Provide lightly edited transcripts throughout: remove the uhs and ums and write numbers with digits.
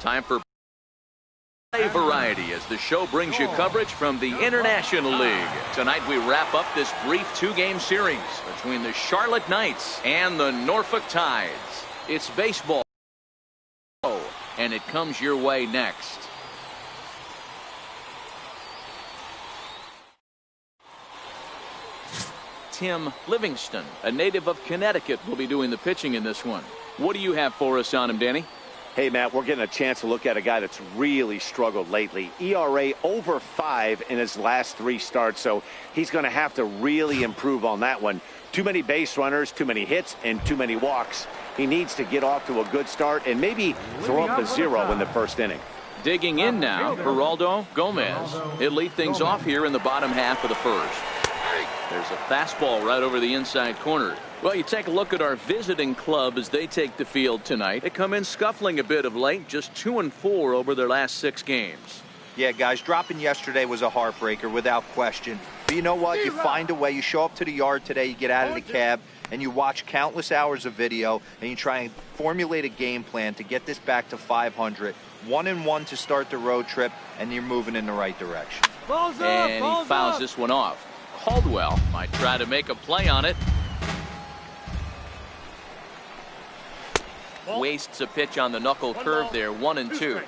Time for Play Variety as the show brings you coverage from the International League. Tonight we wrap up this brief two-game series between the Charlotte Knights and the Norfolk Tides. It's baseball, and it comes your way next. Tim Livingston, a native of Connecticut, will be doing the pitching in this one. What do you have for us on him, Danny? Hey, Matt, we're getting a chance to look at a guy that's really struggled lately. ERA over 5 in his last 3 starts, so he's going to have to really improve on that one. Too many base runners, too many hits, and too many walks. He needs to get off to a good start and maybe throw up a 0 in the first inning. Digging in now, Geraldo Gomez. He'll lead things off here in the bottom half of the first. There's a fastball right over the inside corner. Well, you take a look at our visiting club as they take the field tonight. They come in scuffling a bit of late, just 2-4 over their last 6 games. Yeah, guys, dropping yesterday was a heartbreaker without question. But you know what? You find a way. You show up to the yard today, you get out of the cab, and you watch countless hours of video, and you try and formulate a game plan to get this back to 500. 1-1 to start the road trip, and you're moving in the right direction. And he fouls this one off. Caldwell might try to make a play on it. Wastes a pitch on the knuckle curve there. 1-2.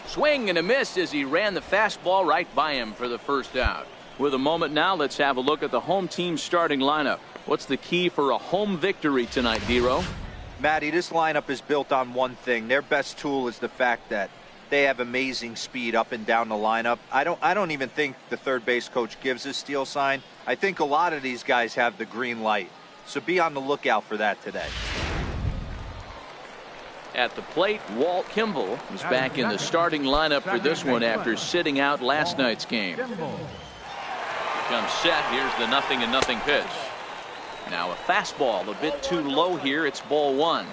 Swing and a miss as he ran the fastball right by him for the first out. With a moment now, let's have a look at the home team starting lineup. What's the key for a home victory tonight, Dero? Matty, this lineup is built on one thing. Their best tool is the fact that they have amazing speed up and down the lineup. I don't even think the third base coach gives a steal sign. I think a lot of these guys have the green light. So be on the lookout for that today. At the plate, Walt Kimball is back in the starting lineup for this one after sitting out last night's game. Here comes set. Here's the 0-0 pitch. Now a fastball a bit too low here. It's ball 1.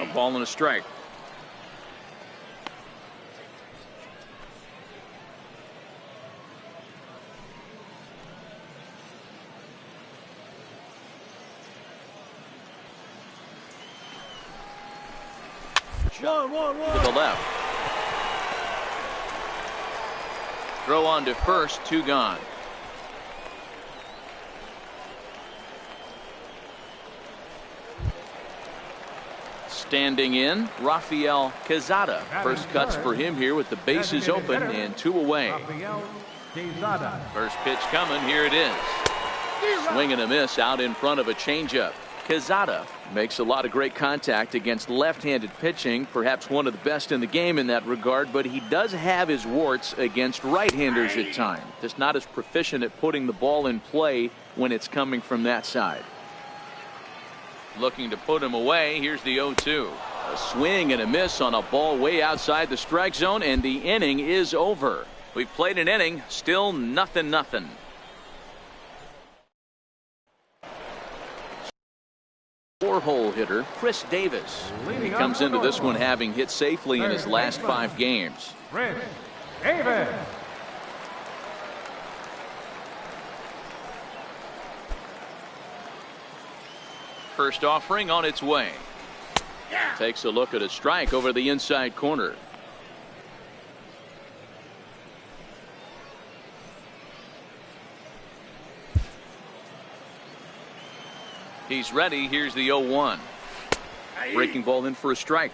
A ball and a strike. To the left. Throw on to first, 2 gone. Standing in, Rafael Quezada. First cuts for him here with the bases open and 2 away. First pitch coming. Here it is. Swing and a miss out in front of a changeup. Quezada makes a lot of great contact against left-handed pitching, perhaps one of the best in the game in that regard, but he does have his warts against right-handers at times. Just not as proficient at putting the ball in play when it's coming from that side. Looking to put him away. Here's the 0-2. A swing and a miss on a ball way outside the strike zone, and the inning is over. We've played an inning, still 0-0. Four-hole hitter Chris Davis. He comes into this one having hit safely in his last 5 games. Chris Davis. First offering on its way. Takes a look at a strike over the inside corner. He's ready. Here's the 0-1. Breaking ball in for a strike.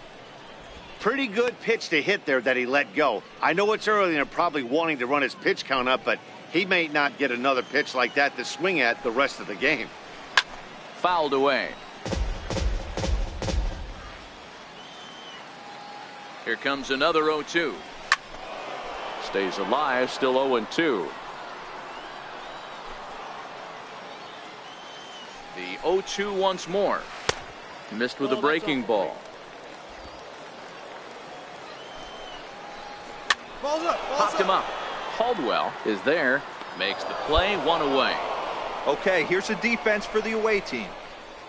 Pretty good pitch to hit there that he let go. I know it's early and they're probably wanting to run his pitch count up, but he may not get another pitch like that to swing at the rest of the game. Fouled away. Here comes another 0-2. Stays alive, still 0-2. The 0-2 once more. Missed with a breaking ball. Popped him up. Caldwell is there. Makes the play, 1 away. Okay, here's a defense for the away team.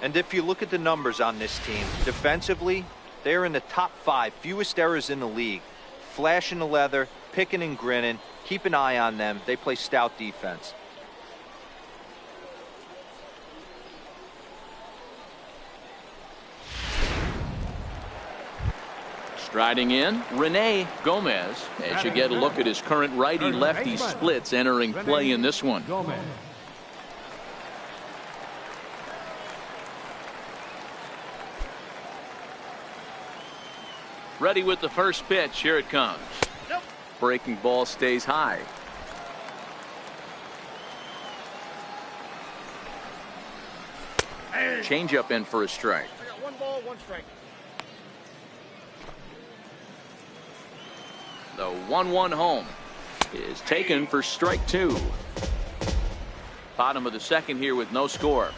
And if you look at the numbers on this team, defensively, they're in the top 5 fewest errors in the league. Flashing the leather, picking and grinning. Keep an eye on them. They play stout defense. Striding in, Rene Gomez. As you get a look at his current righty-lefty splits entering play in this one. Ready with the first pitch. Here it comes. Breaking ball stays high. Changeup in for a strike. I got 1 ball, 1 strike. The 1-1 home is taken for strike 2. Bottom of the second here with no score.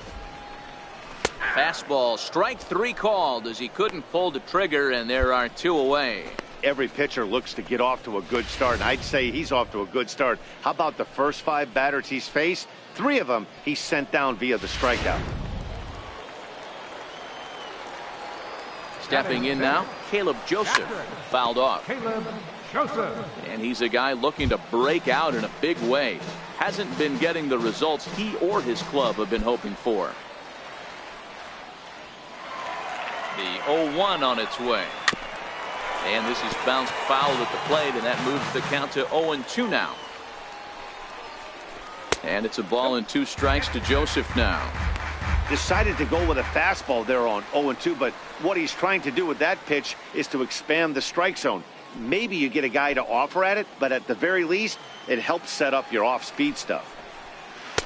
Fastball, strike 3 called as he couldn't pull the trigger, and there are 2 away. Every pitcher looks to get off to a good start, and I'd say he's off to a good start. How about the first 5 batters he's faced? 3 of them he sent down via the strikeout. Stepping in now, Caleb Joseph, fouled off. Caleb Joseph. And he's a guy looking to break out in a big way. Hasn't been getting the results he or his club have been hoping for. The 0-1 on its way. And this is bounced foul at the plate, and that moves the count to 0-2 now. And it's a ball and 2 strikes to Joseph now. Decided to go with a fastball there on 0-2, but what he's trying to do with that pitch is to expand the strike zone. Maybe you get a guy to offer at it, but at the very least, it helps set up your off-speed stuff.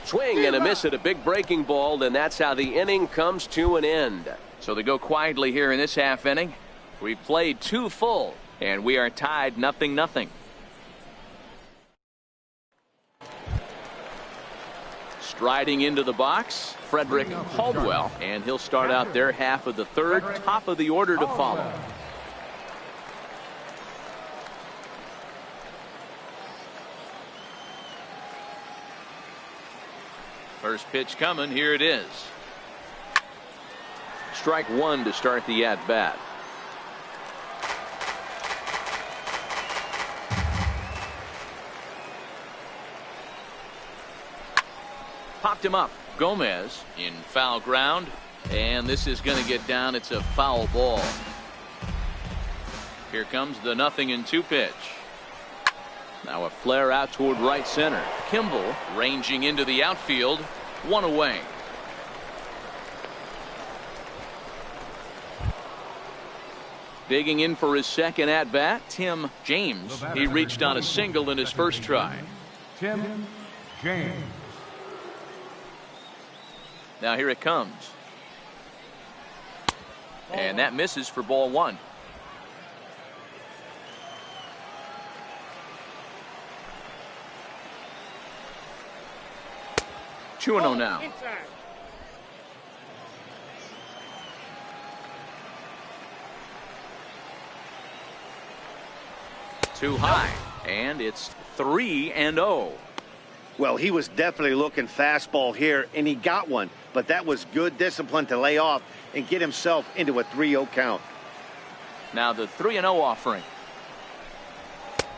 Swing and a miss at a big breaking ball, and that's how the inning comes to an end. So they go quietly here in this half inning. We've played 2 full, and we are tied 0-0. Striding into the box, Frederick Caldwell, and he'll start out their half of the third, top of the order to follow. First pitch coming, here it is. Strike 1 to start the at-bat. Popped him up. Gomez in foul ground, and this is going to get down. It's a foul ball. Here comes the 0-2 pitch. Now a flare out toward right center. Kimball ranging into the outfield. 1 away. Digging in for his second at bat, Tim James. He reached on a single in his first try. Tim James. Now here it comes. And that misses for ball 1. Two and 0 now. Too high, and it's 3-0. Well, he was definitely looking fastball here, and he got one. But that was good discipline to lay off and get himself into a 3-0 count. Now the 3-0 offering.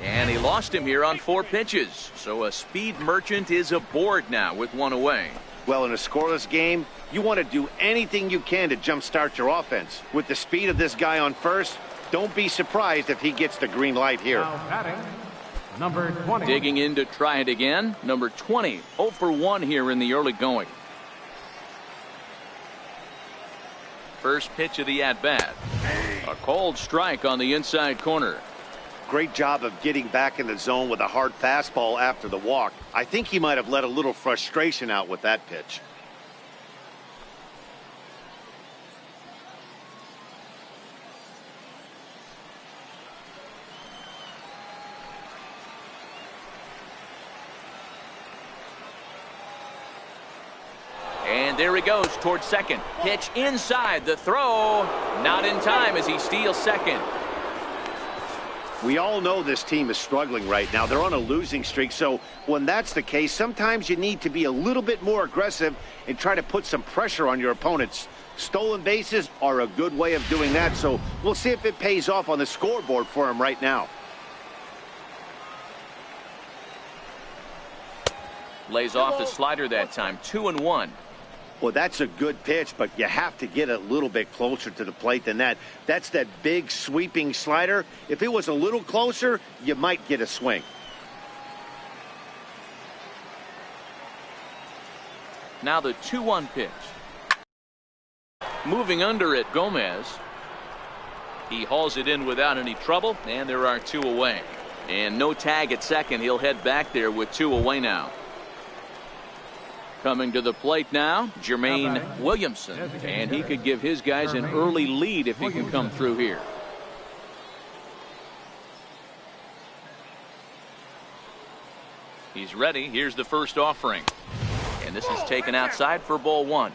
And he lost him here on 4 pitches. So a speed merchant is aboard now with 1 away. Well, in a scoreless game, you want to do anything you can to jumpstart your offense. With the speed of this guy on first, don't be surprised if he gets the green light here. Now batting, number 20. Digging in to try it again. Number 20, 0 for 1 here in the early going. First pitch of the at-bat. A cold strike on the inside corner. Great job of getting back in the zone with a hard fastball after the walk. I think he might have let a little frustration out with that pitch. And there he goes towards second. Pitch inside. The throw not in time as he steals second. We all know this team is struggling right now. They're on a losing streak, so when that's the case, sometimes you need to be a little bit more aggressive and try to put some pressure on your opponents. Stolen bases are a good way of doing that, so we'll see if it pays off on the scoreboard for him right now. Lays off the slider that time. 2-1. Well, that's a good pitch, but you have to get a little bit closer to the plate than that. That's that big sweeping slider. If it was a little closer, you might get a swing. Now the 2-1 pitch. Moving under it, Gomez. He hauls it in without any trouble, and there are 2 away. And no tag at second. He'll head back there with 2 away now. Coming to the plate now, Jermaine Williamson. And he could give his guys an early lead if he can come through here. He's ready. Here's the first offering. And this is taken outside for ball 1.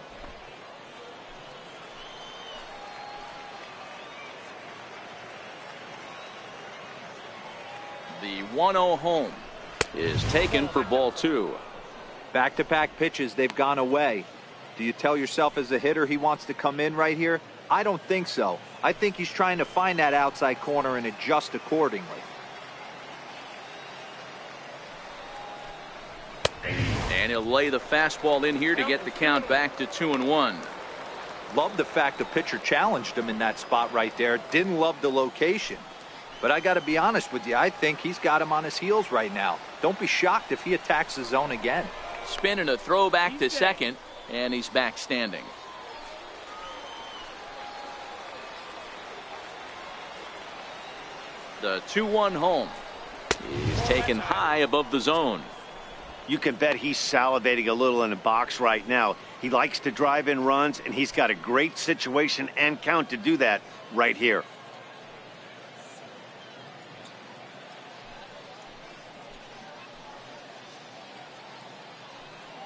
The 1-0 home is taken for ball 2. Back-to-back pitches, they've gone away. Do you tell yourself as a hitter he wants to come in right here? I don't think so. I think he's trying to find that outside corner and adjust accordingly. And he'll lay the fastball in here to get the count back to 2-1. Love the fact the pitcher challenged him in that spot right there. Didn't love the location. But I got to be honest with you, I think he's got him on his heels right now. Don't be shocked if he attacks the zone again. Spin and a throw back to second, and he's back standing. The 2-1 home. He's taken high above the zone. You can bet he's salivating a little in the box right now. He likes to drive in runs, and he's got a great situation and count to do that right here.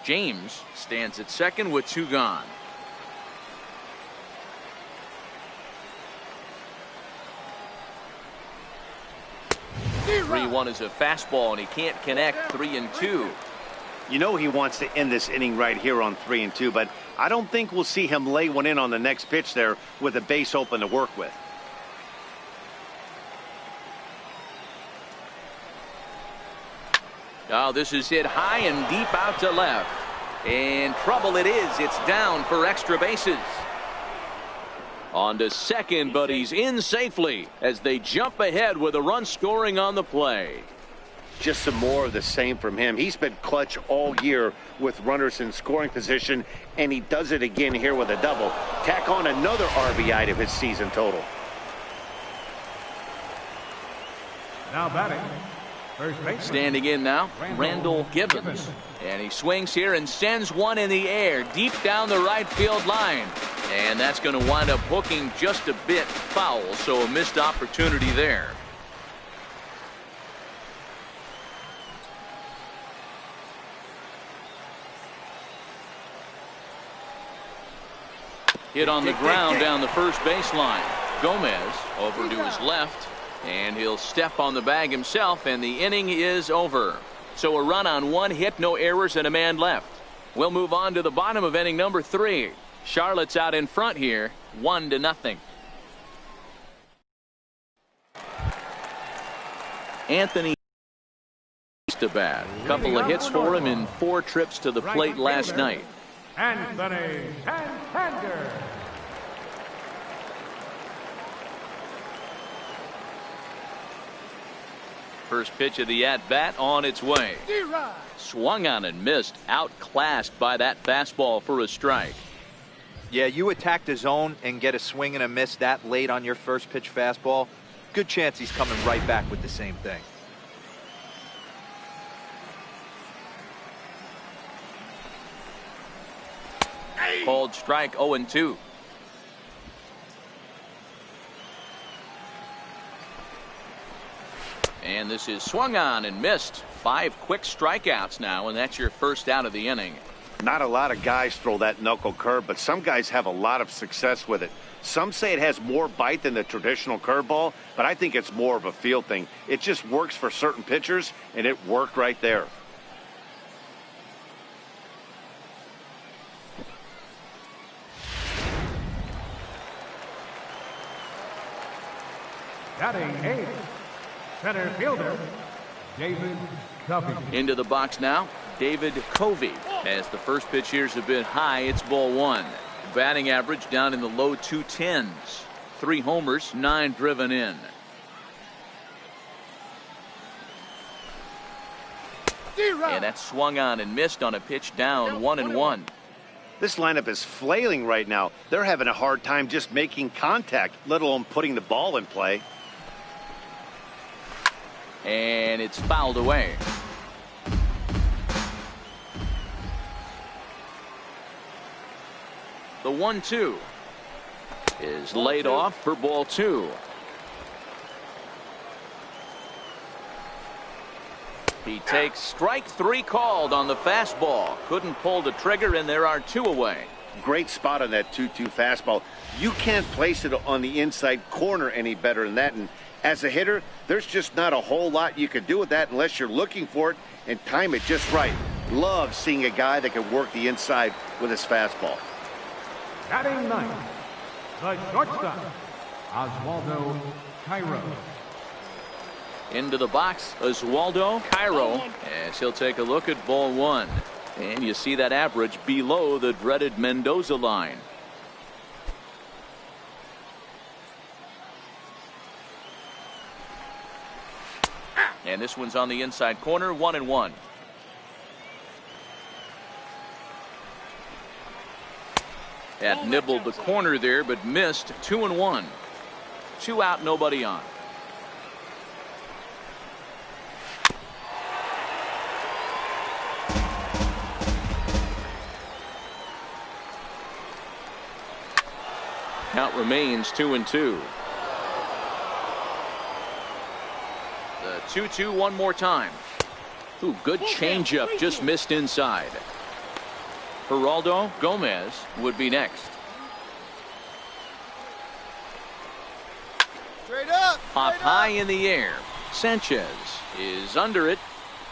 James stands at second with 2 gone. Three-1 is a fastball, and he can't connect. 3-2. You know he wants to end this inning right here on 3-2, but I don't think we'll see him lay one in on the next pitch there with a base open to work with. Oh, this is hit high and deep out to left. And trouble it is. It's down for extra bases. On to second, but he's in safely as they jump ahead with a run scoring on the play. Just some more of the same from him. He's been clutch all year with runners in scoring position, and he does it again here with a double. Tack on another RBI to his season total. Now batting. Standing in now, Randall Gibbons. And he swings here and sends one in the air deep down the right field line. And that's going to wind up hooking just a bit foul, so a missed opportunity there. Hit on the ground down the first baseline. Gomez over to his left. And he'll step on the bag himself, and the inning is over. So a run on 1 hit, no errors, and a man left. We'll move on to the bottom of inning number 3. Charlotte's out in front here, 1-0. Anthony to bat. Couple of hits for him in 4 trips to the plate last night. Anthony Santander. First pitch of the at-bat on its way. Swung on and missed. Outclassed by that fastball for a strike. Yeah, you attack the zone and get a swing and a miss that late on your first pitch fastball. Good chance he's coming right back with the same thing. Called strike 0-2. And this is swung on and missed. 5 quick strikeouts now, and that's your first out of the inning. Not a lot of guys throw that knuckle curve, but some guys have a lot of success with it. Some say it has more bite than the traditional curveball, but I think it's more of a feel thing. It just works for certain pitchers, and it worked right there. Batting 8th, center fielder, David Covington. Into the box now, David Covey. As the first pitch here's a bit high, it's ball one. Batting average down in the low 210s. 3 homers, 9 driven in. And that swung on and missed on a pitch down 1-1. This lineup is flailing right now. They're having a hard time just making contact, let alone putting the ball in play. And it's fouled away. The 1-2 is laid off for ball 2. He takes strike 3 called on the fastball. Couldn't pull the trigger, and there are 2 away. Great spot on that 2-2 fastball. You can't place it on the inside corner any better than that. And as a hitter, there's just not a whole lot you can do with that unless you're looking for it and time it just right. Love seeing a guy that can work the inside with his fastball. Batting ninth, the shortstop, Oswaldo Cairo. Into the box, Oswaldo Cairo, as he'll take a look at ball 1. And you see that average below the dreaded Mendoza line. And this one's on the inside corner, 1-1. Had nibbled the corner there, but missed. 2-1. 2 out, nobody on. Count remains 2-2. The 2-2 one more time. Ooh, good changeup, just missed inside. Geraldo Gomez would be next. Straight up. Pop high in the air. Sanchez is under it,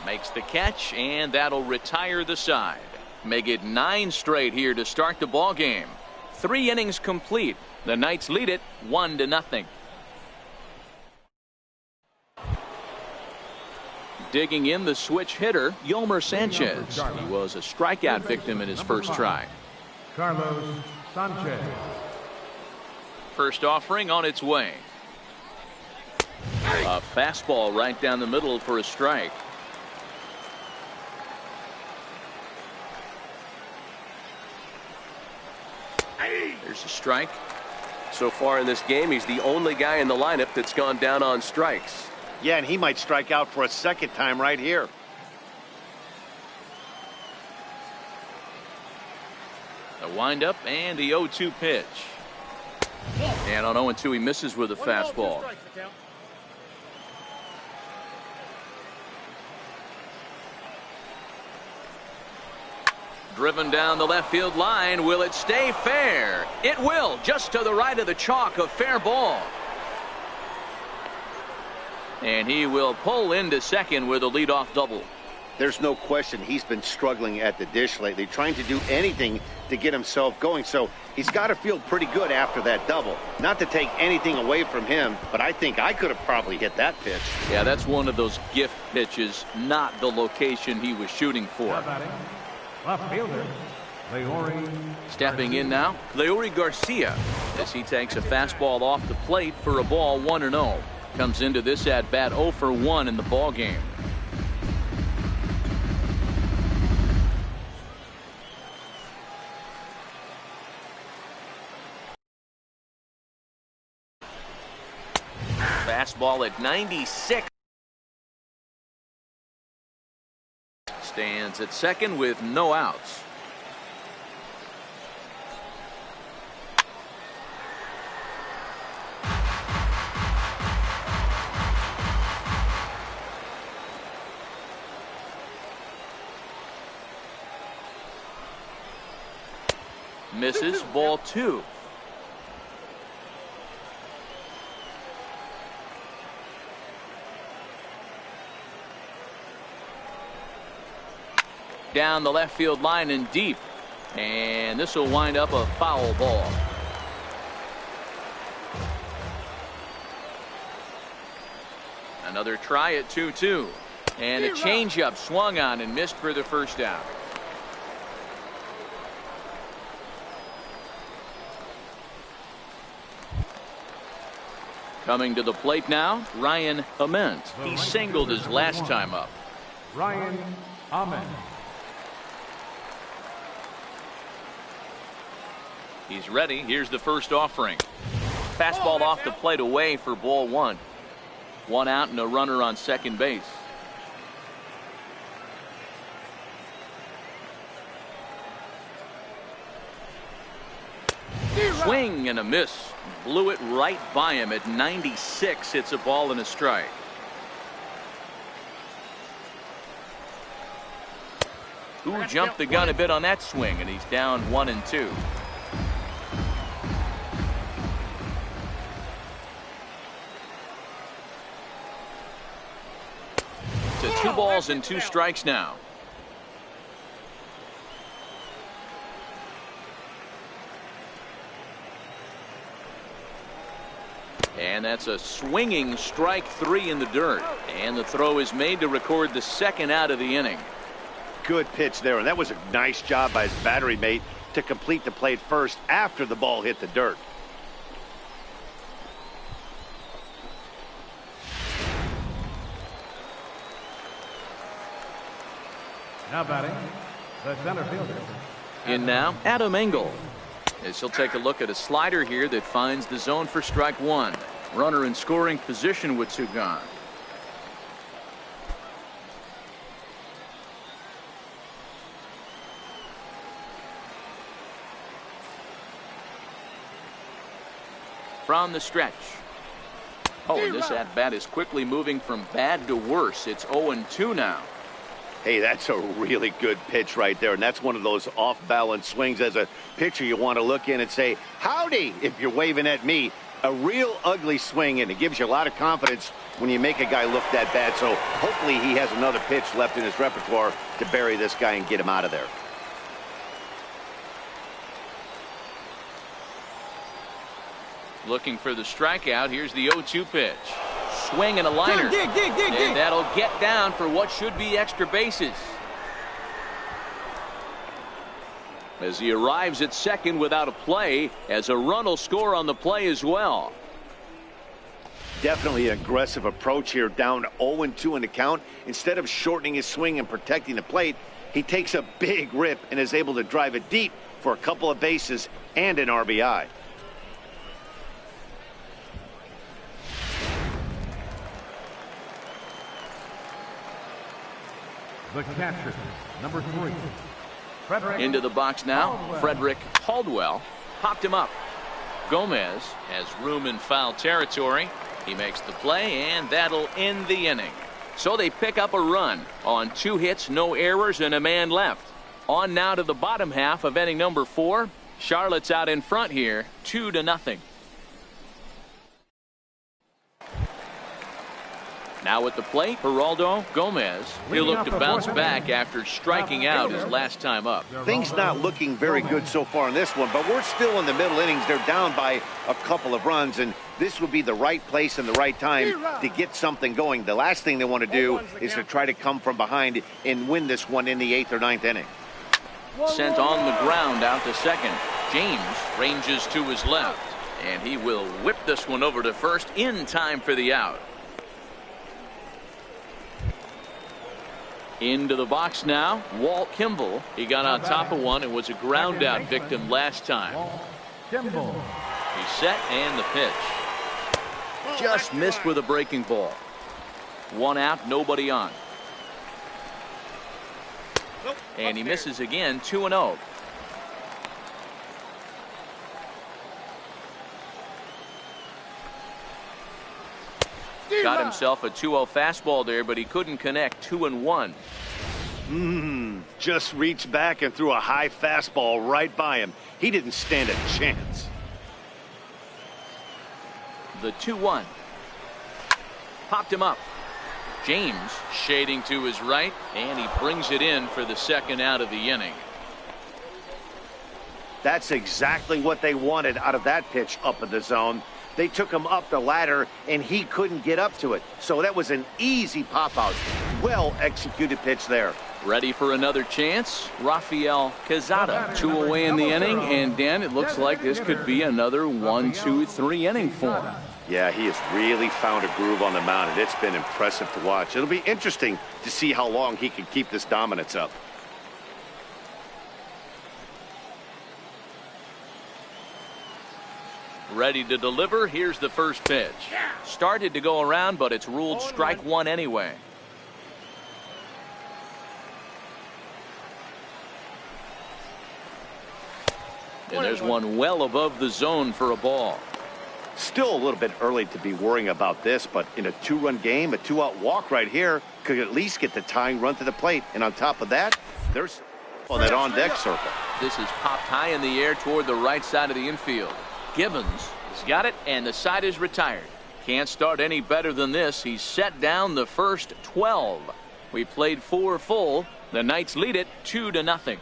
makes the catch, and that'll retire the side. Make it 9 straight here to start the ball game. 3 innings complete. The Knights lead it 1-0. Digging in, the switch hitter, Yolmer Sanchez. He was a strikeout victim in his first try. Carlos Sanchez. First offering on its way. A fastball right down the middle for a strike. There's a strike. So far in this game, he's the only guy in the lineup that's gone down on strikes. Yeah, and he might strike out for a second time right here. The windup and the 0-2 pitch. And on 0-2 he misses with a fastball. Driven down the left field line. Will it stay fair? It will, just to the right of the chalk, a fair ball. And he will pull into second with a leadoff double. There's no question he's been struggling at the dish lately, trying to do anything to get himself going. So he's got to feel pretty good after that double. Not to take anything away from him, but I think I could have probably hit that pitch. Yeah, that's one of those gift pitches, not the location he was shooting for. Left fielder, Leori. Stepping in now, Leori Garcia, as he takes a fastball off the plate for a ball, 1-0. Comes into this at bat 0 for 1 in the ball game. Fastball at 96. Stands at second with no outs. Misses, ball 2. Down the left field line and deep, and this will wind up a foul ball. Another try at 2-2, And a changeup swung on and missed for the first out. Coming to the plate now, Ryan Ament. He singled his last time up. Ryan Ament. He's ready. Here's the first offering. Fastball off the plate away for ball one. One out and a runner on second base. Swing and a miss. Blew it right by him at 96. It's a ball and a strike. Who jumped the gun a bit on that swing, and he's down 1-2. To 2 balls and 2 strikes now. And that's a swinging strike 3 in the dirt. And the throw is made to record the second out of the inning. Good pitch there, and that was a nice job by his battery mate to complete the plate first after the ball hit the dirt. Now batting, the center fielder. In now, Adam Engel. As he'll take a look at a slider here that finds the zone for strike 1. Runner in scoring position with 2 gone. From the stretch. Oh, and this at-bat is quickly moving from bad to worse. It's 0-2 now. Hey, that's a really good pitch right there, and that's one of those off-balance swings. As a pitcher, you want to look in and say, howdy, if you're waving at me. A real ugly swing, and it gives you a lot of confidence when you make a guy look that bad. So hopefully he has another pitch left in his repertoire to bury this guy and get him out of there. Looking for the strikeout. Here's the 0-2 pitch. Swing and a liner. And that'll get down for what should be extra bases. As he arrives at second without a play, as a run will score on the play as well. Definitely an aggressive approach here, down 0-2 in the count. Instead of shortening his swing and protecting the plate, he takes a big rip and is able to drive it deep for a couple of bases and an RBI. The catcher, number 3. Frederick. Into the box now, Frederick Caldwell. Popped him up. Gomez has room in foul territory. He makes the play, and that'll end the inning. So they pick up a run on 2 hits, no errors, and a man left. On now to the bottom half of inning number 4. Charlotte's out in front here, 2-0. Now at the plate, Geraldo Gomez. He'll look to bounce back after striking out his last time up. Things not looking very good so far in this one, but we're still in the middle innings. They're down by a couple of runs, and this would be the right place and the right time to get something going. The last thing they want to do is to try to come from behind and win this one in the 8th or 9th inning. Sent on the ground out to second. James ranges to his left, and he will whip this one over to first in time for the out. Into the box now, Walt Kimball. He got on top of one and was a ground out victim last time. Kimball. He's set and the pitch. Just missed with a breaking ball. 1 out, nobody on. And he misses again, 2-0. Got himself a 2-0 fastball there, but he couldn't connect. 2-1. Just reached back and threw a high fastball right by him. He didn't stand a chance. The 2-1. Popped him up. James shading to his right, and he brings it in for the second out of the inning. That's exactly what they wanted out of that pitch up in the zone. They took him up the ladder, and he couldn't get up to it. So that was an easy pop out. Well executed pitch there. Ready for another chance. Rafael Quezada, 2 away in the inning, and Dan, it looks like this could be another 1, 2, 3 inning for him. Yeah, he has really found a groove on the mound, and it's been impressive to watch. It'll be interesting to see how long he can keep this dominance up. Ready to deliver. Here's the first pitch. Started to go around, but it's ruled strike one anyway. And there's one well above the zone for a ball. Still a little bit early to be worrying about this, but in a 2-run game, a 2-out walk right here could at least get the tying run to the plate. And on top of that, there's on that on-deck circle. This is popped high in the air toward the right side of the infield. Gibbons has got it, and the side is retired. Can't start any better than this. He's set down the first 12. We played 4 full. The Knights lead it 2-0.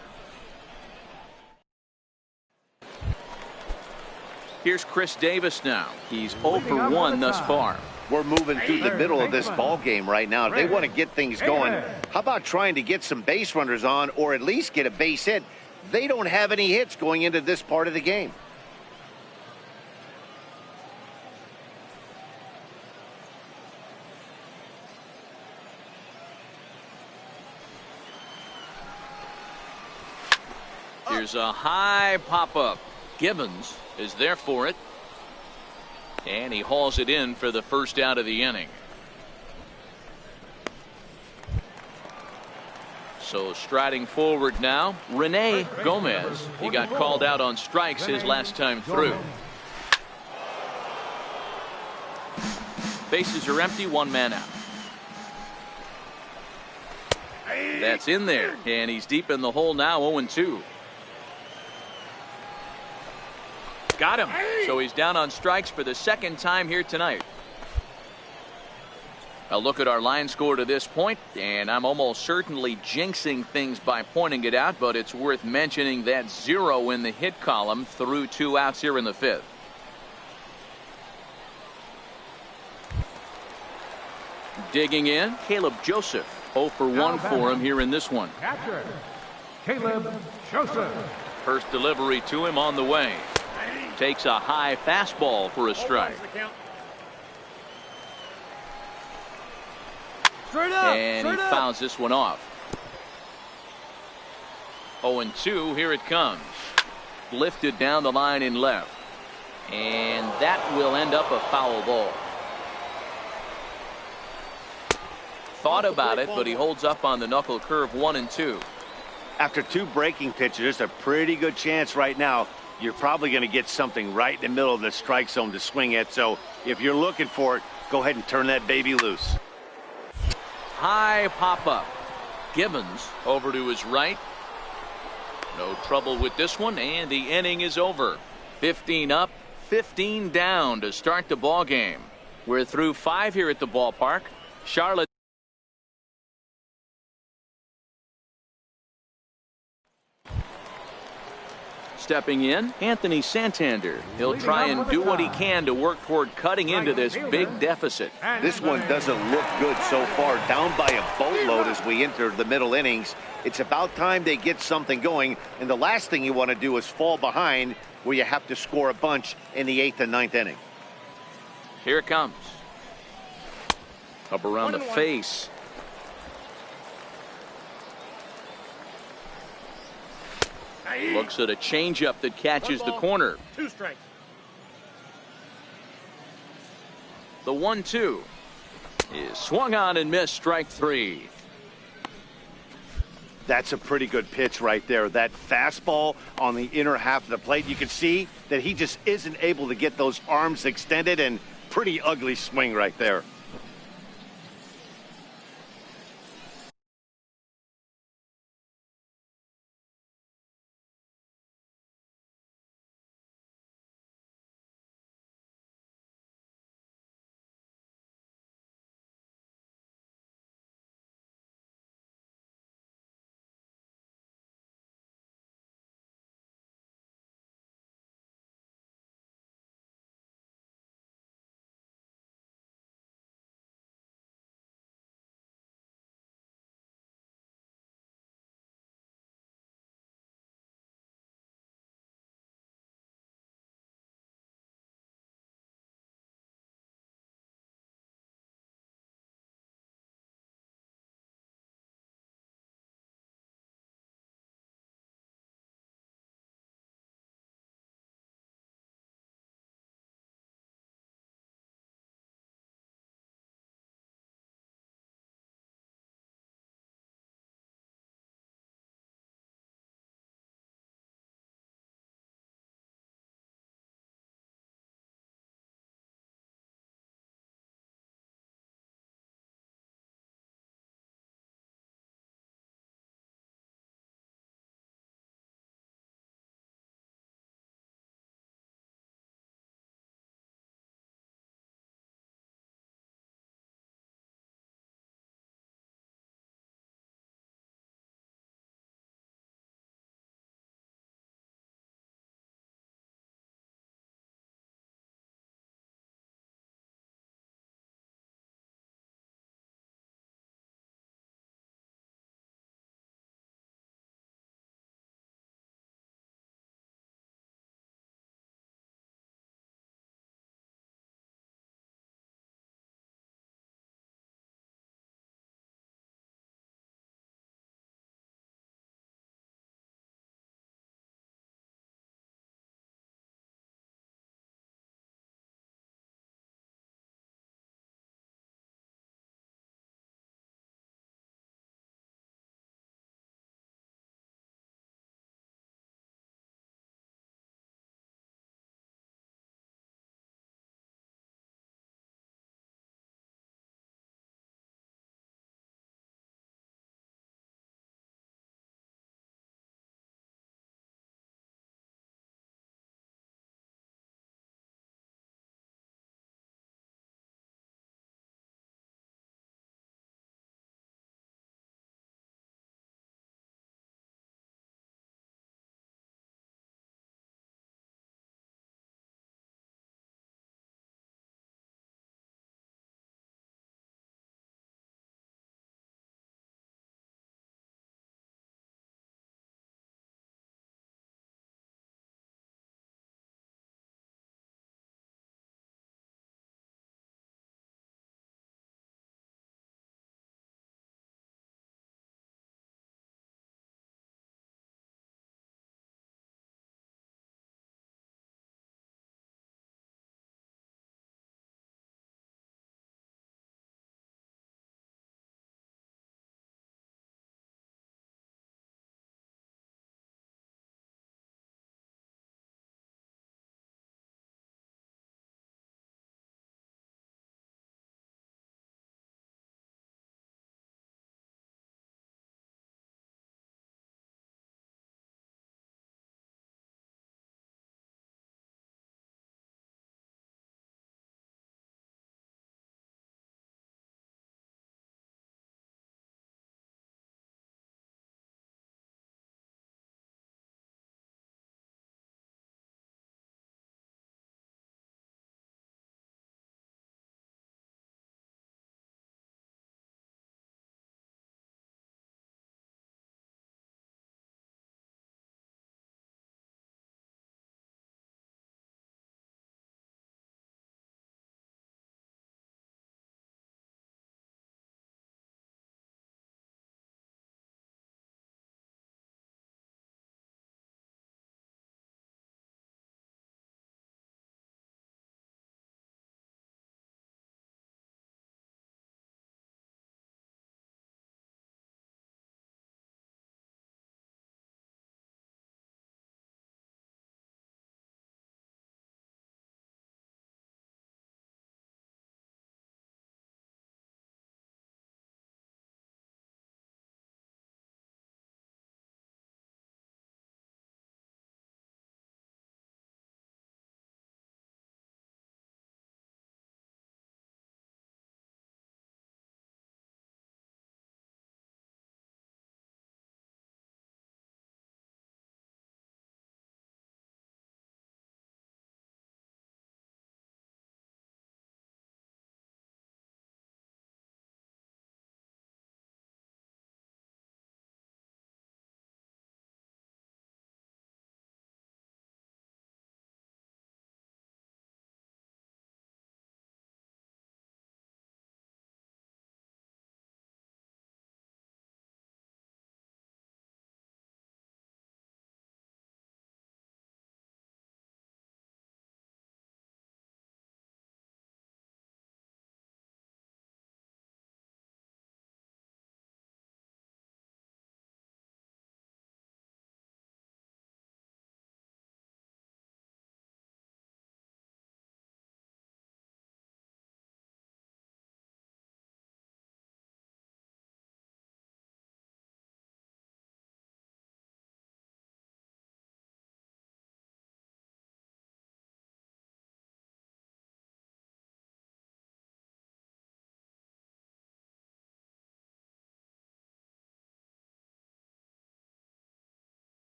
Here's Chris Davis now. He's 0 for 1 thus far. We're moving through the middle of this ball game right now. They want to get things going. How about trying to get some base runners on, or at least get a base hit? They don't have any hits going into this part of the game. Here's a high pop-up. Gibbons is there for it. And he hauls it in for the first out of the inning. So striding forward now, Rene Gomez. He got called out on strikes his last time through. Bases are empty, 1 man out. That's in there, and he's deep in the hole now, 0-2. Got him. So he's down on strikes for the second time here tonight. A look at our line score to this point, and I'm almost certainly jinxing things by pointing it out, but it's worth mentioning that 0 in the hit column through 2 outs here in the 5th. Digging in, Caleb Joseph. 0 for 1 for him here in this one. Catcher, Caleb Joseph. First delivery to him on the way. Takes a high fastball for a strike. And he fouls this one off. 0-2, here it comes. Lifted down the line in left. And that will end up a foul ball. Thought about it, but he holds up on the knuckle curve, 1-2. After 2 breaking pitches, there's a pretty good chance right now you're probably going to get something right in the middle of the strike zone to swing at. So if you're looking for it, go ahead and turn that baby loose. High pop-up. Gibbons over to his right. No trouble with this one, and the inning is over. 15 up, 15 down to start the ball game. We're through 5 here at the ballpark. Charlotte. Stepping in, Anthony Santander. He'll try and do what he can to work toward cutting into this big deficit. This one doesn't look good so far. Down by a boatload as we enter the middle innings. It's about time they get something going, and the last thing you want to do is fall behind where you have to score a bunch in the 8th and 9th inning. Here it comes. Up around the face. Looks at a changeup that catches the corner. 2 strikes. The 1-2 is swung on and missed, strike 3. That's a pretty good pitch right there. That fastball on the inner half of the plate. You can see that he just isn't able to get those arms extended, and pretty ugly swing right there.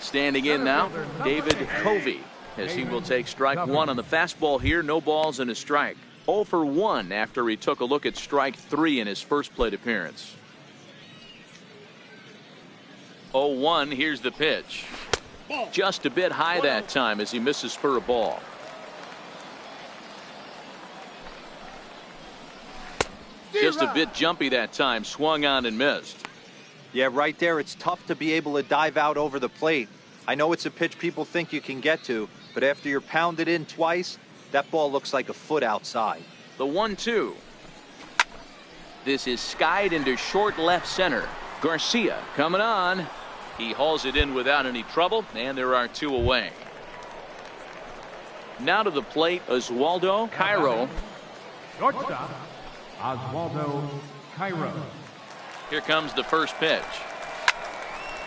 Standing in now, David Covey, as he will take strike one on the fastball here. No balls and a strike. 0 for 1 after he took a look at strike 3 in his first plate appearance. 0-1. Here's the pitch. Just a bit high that time as he misses for a ball. Just a bit jumpy that time. Swung on and missed. Yeah, right there, it's tough to be able to dive out over the plate. I know it's a pitch people think you can get to, but after you're pounded in twice, that ball looks like a foot outside. The 1-2. This is skied into short left center. Garcia coming on. He hauls it in without any trouble, and there are 2 away. Now to the plate, Oswaldo Cairo. Shortstop, Oswaldo Cairo. Here comes the first pitch.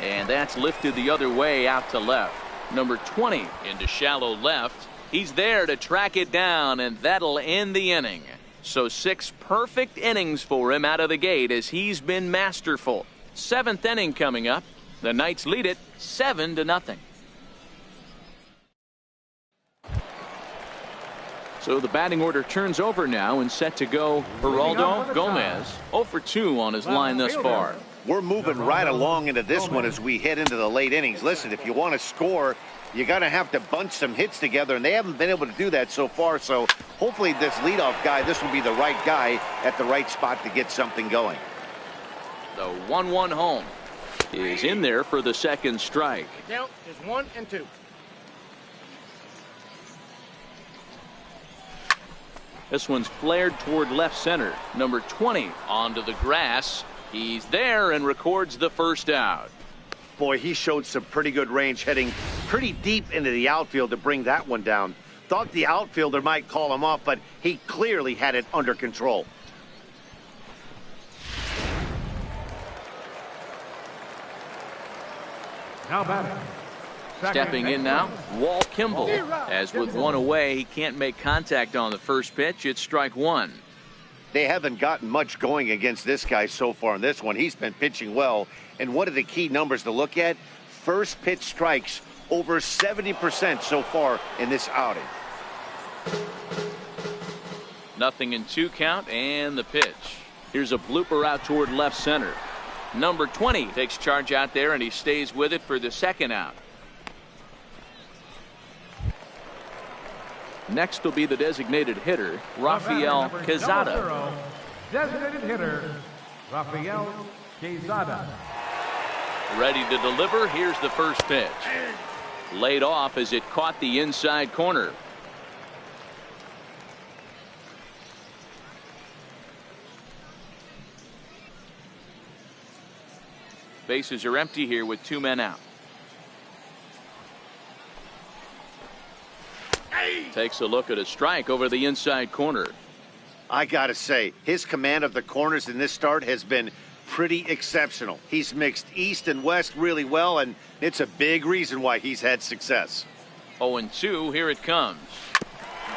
And that's lifted the other way out to left. Number 20 into shallow left. He's there to track it down, and that'll end the inning. So 6 perfect innings for him out of the gate as he's been masterful. 7th inning coming up. The Knights lead it 7-0. So the batting order turns over now and set to go. Geraldo Gomez 0 for 2 on his line thus far. We're moving right along into this one as we head into the late innings. Listen, if you want to score, you got to have to bunch some hits together, and they haven't been able to do that so far. So hopefully this leadoff guy, this will be the right guy at the right spot to get something going. The 1-1 home is in there for the second strike. The count is 1 and 2. This one's flared toward left center. Number 20 onto the grass. He's there and records the first out. Boy, he showed some pretty good range, heading pretty deep into the outfield to bring that one down. Thought the outfielder might call him off, but he clearly had it under control. Now batting. Stepping in now, Walt Kimball. As with 1 away, he can't make contact on the first pitch. It's strike 1. They haven't gotten much going against this guy so far in this one. He's been pitching well. And one of the key numbers to look at, first pitch strikes over 70% so far in this outing. 0-2 count and the pitch. Here's a blooper out toward left center. Number 20 takes charge out there, and he stays with it for the second out. Next will be the designated hitter, Rafael Quezada. Designated hitter, Rafael Quezada. Ready to deliver. Here's the first pitch. Laid off as it caught the inside corner. Bases are empty here with 2 men out. Takes a look at a strike over the inside corner. I got to say, his command of the corners in this start has been pretty exceptional. He's mixed east and west really well, and it's a big reason why he's had success. 0-2, here it comes.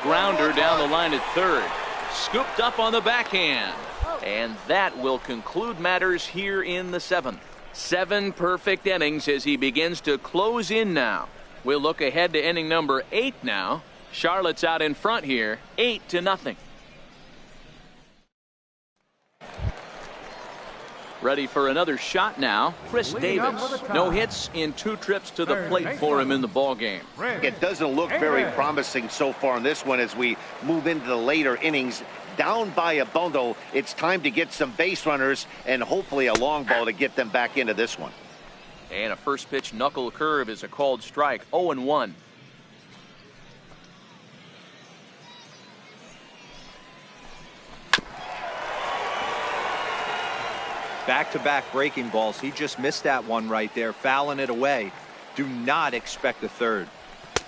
Grounder down the line at third. Scooped up on the backhand. And that will conclude matters here in the 7th. 7 perfect innings as he begins to close in now. We'll look ahead to inning number 8 now. Charlotte's out in front here, 8-0. Ready for another shot now, Chris Davis. No hits in 2 trips to the plate for him in the ballgame. It doesn't look very promising so far in this one as we move into the later innings. Down by a bundle, it's time to get some base runners and hopefully a long ball to get them back into this one. And a first pitch knuckle curve is a called strike. 0-1. Back-to-back breaking balls. He just missed that one right there, fouling it away. Do not expect a third.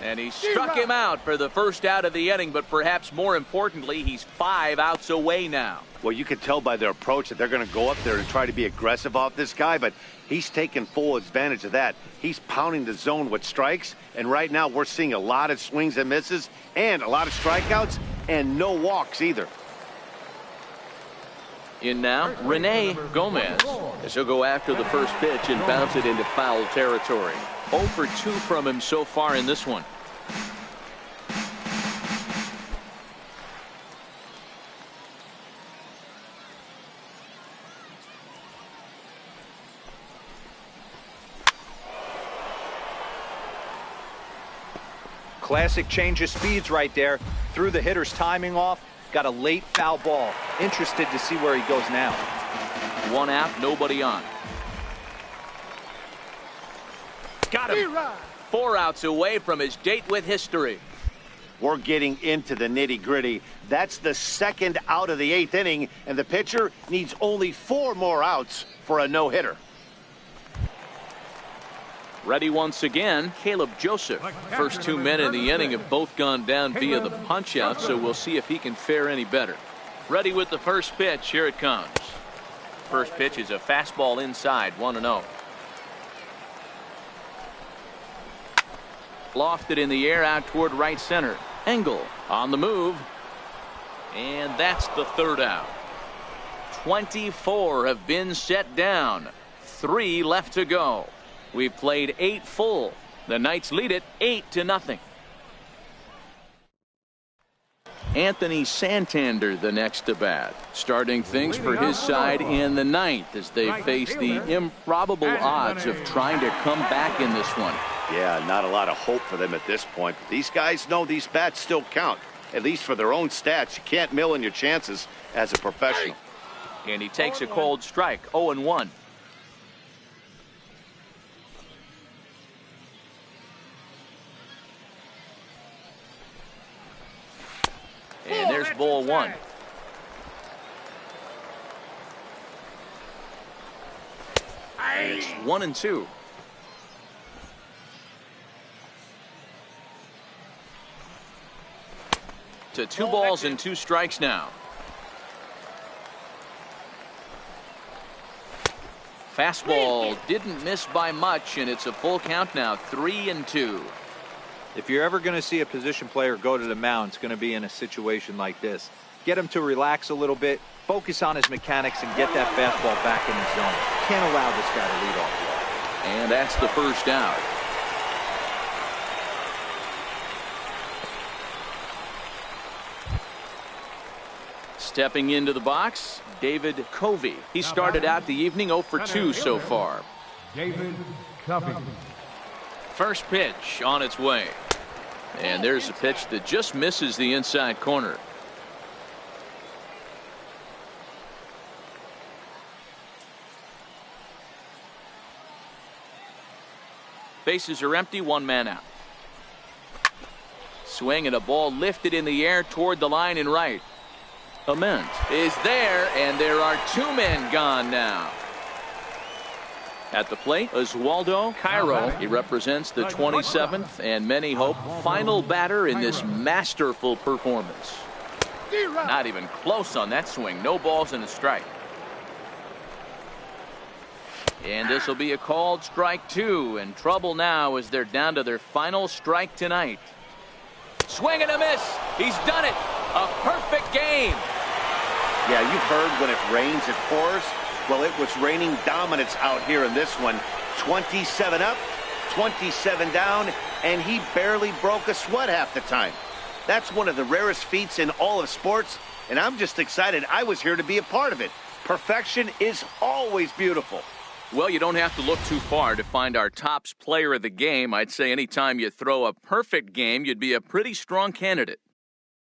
And he struck him out for the first out of the inning, but perhaps more importantly, he's 5 outs away now. Well, you can tell by their approach that they're going to go up there and try to be aggressive off this guy, but he's taking full advantage of that. He's pounding the zone with strikes, and right now we're seeing a lot of swings and misses and a lot of strikeouts and no walks either. In now, Rene Gomez. As he'll go after the first pitch and bounce it into foul territory. 0 for 2 from him so far in this one. Classic change of speeds right there. Threw the hitter's timing off. Got a late foul ball. Interested to see where he goes now. 1 out, nobody on. Got him. 4 outs away from his date with history. We're getting into the nitty-gritty. That's the 2nd out of the 8th inning, and the pitcher needs only 4 more outs for a no-hitter. Ready once again, Caleb Joseph. First 2 men in the inning have both gone down via the punch-out, so we'll see if he can fare any better. Ready with the first pitch. Here it comes. First pitch is a fastball inside, 1-0. Lofted in the air out toward right center. Engel on the move. And that's the 3rd out. 24 have been set down. 3 left to go. We've played 8 full. The Knights lead it 8-0. Anthony Santander the next to bat, starting things for his side in the 9th as they face the improbable odds of trying to come back in this one. Yeah, not a lot of hope for them at this point. But these guys know these bats still count, at least for their own stats. You can't mill in your chances as a professional. And he takes a cold strike, 0-1. And there's ball 1. And it's 1-2. To 2 balls and 2 strikes now. Fastball didn't miss by much, and it's a full count now, 3-2. If you're ever going to see a position player go to the mound, it's going to be in a situation like this. Get him to relax a little bit, focus on his mechanics, and get that fastball back in the zone. Can't allow this guy to lead off. And that's the 1st out. Stepping into the box, David Covey. He started out the evening 0 for 2 so far. David Covey. First pitch on its way. And there's a pitch that just misses the inside corner. Bases are empty, 1 man out. Swing and a ball lifted in the air toward the line in right. Ament is there, and there are 2 men gone now. At the plate, Oswaldo Cairo. He represents the 27th and many hope final batter in this masterful performance. Not even close on that swing. No balls and a strike. And this will be a called strike 2. And trouble now as they're down to their final strike tonight. Swing and a miss. He's done it. A perfect game. Yeah, you've heard when it rains, it pours. Well, it was raining dominance out here in this one. 27 up, 27 down, and he barely broke a sweat half the time. That's one of the rarest feats in all of sports, and I'm just excited I was here to be a part of it. Perfection is always beautiful. Well, you don't have to look too far to find our tops player of the game. I'd say anytime you throw a perfect game, you'd be a pretty strong candidate.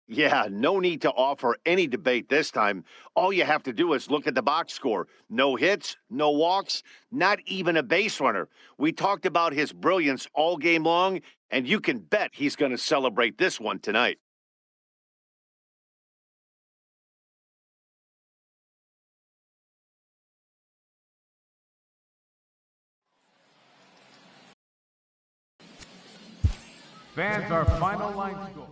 Yeah, no need to offer any debate this time. All you have to do is look at the box score. No hits, no walks, not even a base runner. We talked about his brilliance all game long, and you can bet he's going to celebrate this one tonight. Fans, our final line score.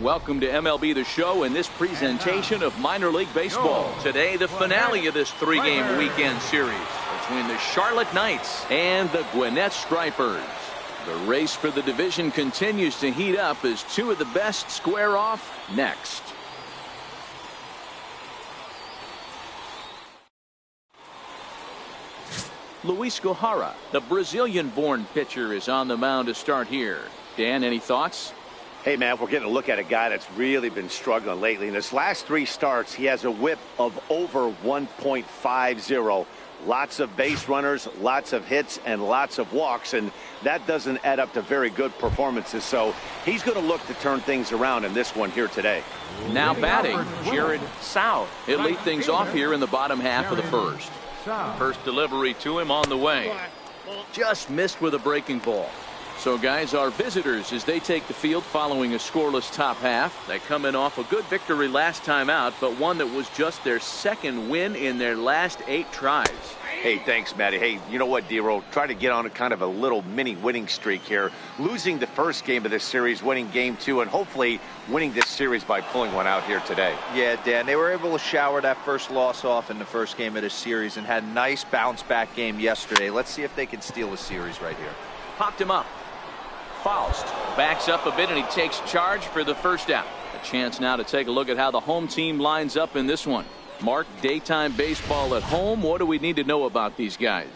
Welcome to MLB The Show and this presentation of minor league baseball. Today, the finale of this three-game weekend series between the Charlotte Knights and the Gwinnett Stripers. The race for the division continues to heat up as two of the best square off next. Luis Gohara, the Brazilian-born pitcher, is on the mound to start here. Dan, any thoughts? Hey, man, we're getting a look at a guy that's really been struggling lately. In his last three starts, he has a whip of over 1.50. Lots of base runners, lots of hits, and lots of walks, and that doesn't add up to very good performances. So he's going to look to turn things around in this one here today. Now batting, Jared South. He'll lead things off here in the bottom half of the first. First delivery to him on the way. Just missed with a breaking ball. So, guys, our visitors, as they take the field following a scoreless top half, they come in off a good victory last time out, but one that was just their second win in their last 8 tries. Hey, thanks, Matty. Hey, you know what, D-Roll? Try to get on a kind of a little mini winning streak here. Losing the first game of this series, winning game 2, and hopefully winning this series by pulling one out here today. Yeah, Dan, they were able to shower that first loss off in the first game of this series and had a nice bounce-back game yesterday. Let's see if they can steal a series right here. Popped him up. Faust backs up a bit and he takes charge for the first out. A chance now to take a look at how the home team lines up in this one. Mark, daytime baseball at home. What do we need to know about these guys?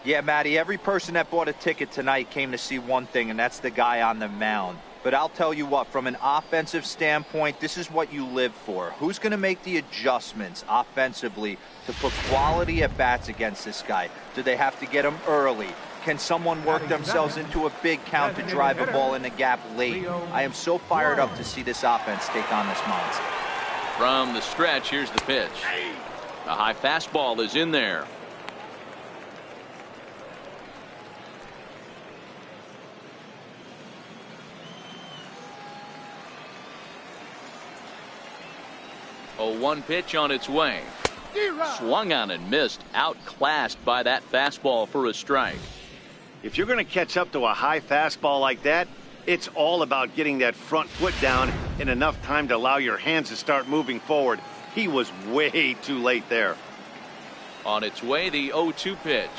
Yeah, Matty, every person that bought a ticket tonight came to see one thing, and that's the guy on the mound. But I'll tell you what, from an offensive standpoint, this is what you live for. Who's going to make the adjustments offensively to put quality at bats against this guy? Do they have to get him early? Can someone work themselves into a big count to drive a ball in the gap late? I am so fired up to see this offense take on this monster. From the stretch, here's the pitch. The high fastball is in there. A 1 pitch on its way. Swung on and missed. Outclassed by that fastball for a strike. If you're going to catch up to a high fastball like that, it's all about getting that front foot down in enough time to allow your hands to start moving forward. He was way too late there. On its way, the 0-2 pitch.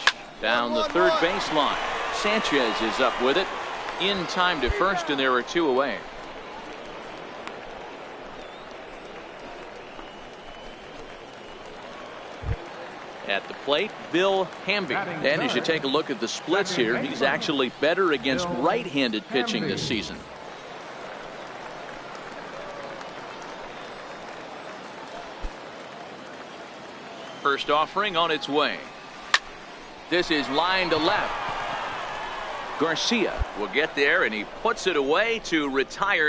Down the third baseline. Sanchez is up with it. In time to first, and there are 2 away. At the plate, Bill Hamby. And as you take a look at the splits here, he's actually better against right-handed pitching this season. First offering on its way. This is line to left. Garcia will get there, and he puts it away to retire.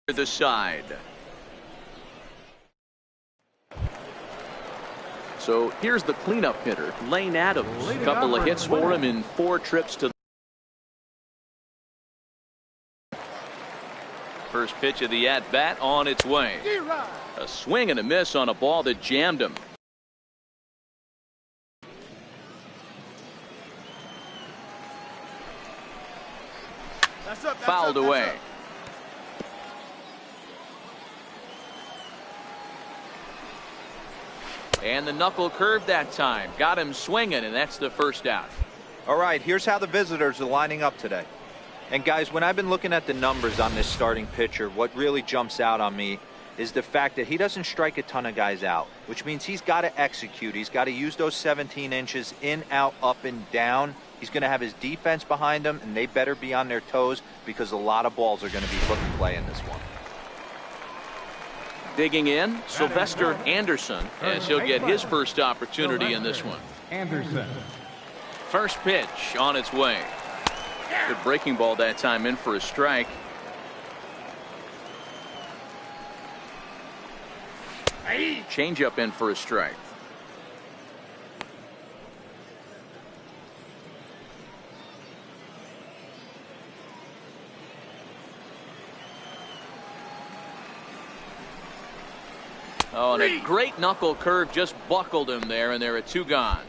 The side. So here's the cleanup hitter, Lane Adams. A couple of hits for him in 4 trips to first pitch of the at-bat on its way. A swing and a miss on a ball that jammed him. Fouled away. And the knuckle curve that time. Got him swinging, and that's the first out. All right, here's how the visitors are lining up today. And guys, when I've been looking at the numbers on this starting pitcher, what really jumps out on me is the fact that he doesn't strike a ton of guys out, which means he's got to execute. He's got to use those 17 inches in, out, up, and down. He's going to have his defense behind him, and they better be on their toes because a lot of balls are going to be put in play in this one. Digging in, Sylvester Anderson, as he'll get his first opportunity in this one. Anderson. First pitch on its way. Good breaking ball that time, in for a strike. Changeup in for a strike. Oh, and a great knuckle curve just buckled him there, and there are 2 gone.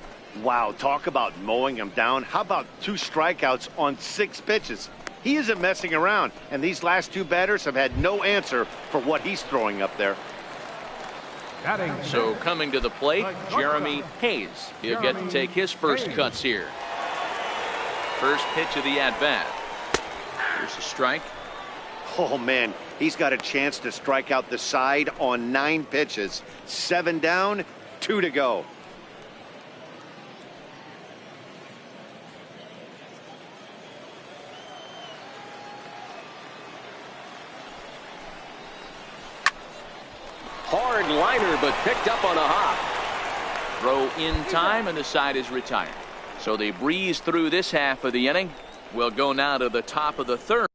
Wow, talk about mowing him down. How about 2 strikeouts on 6 pitches? He isn't messing around, and these last 2 batters have had no answer for what he's throwing up there. So coming to the plate, Jeremy Hayes. He'll get to take his first cuts here. First pitch of the at-bat. Here's a strike. Oh, man, he's got a chance to strike out the side on 9 pitches. 7 down, 2 to go. Hard liner, but picked up on a hop. Throw in time, and the side is retired. So they breeze through this half of the inning. We'll go now to the top of the 3rd.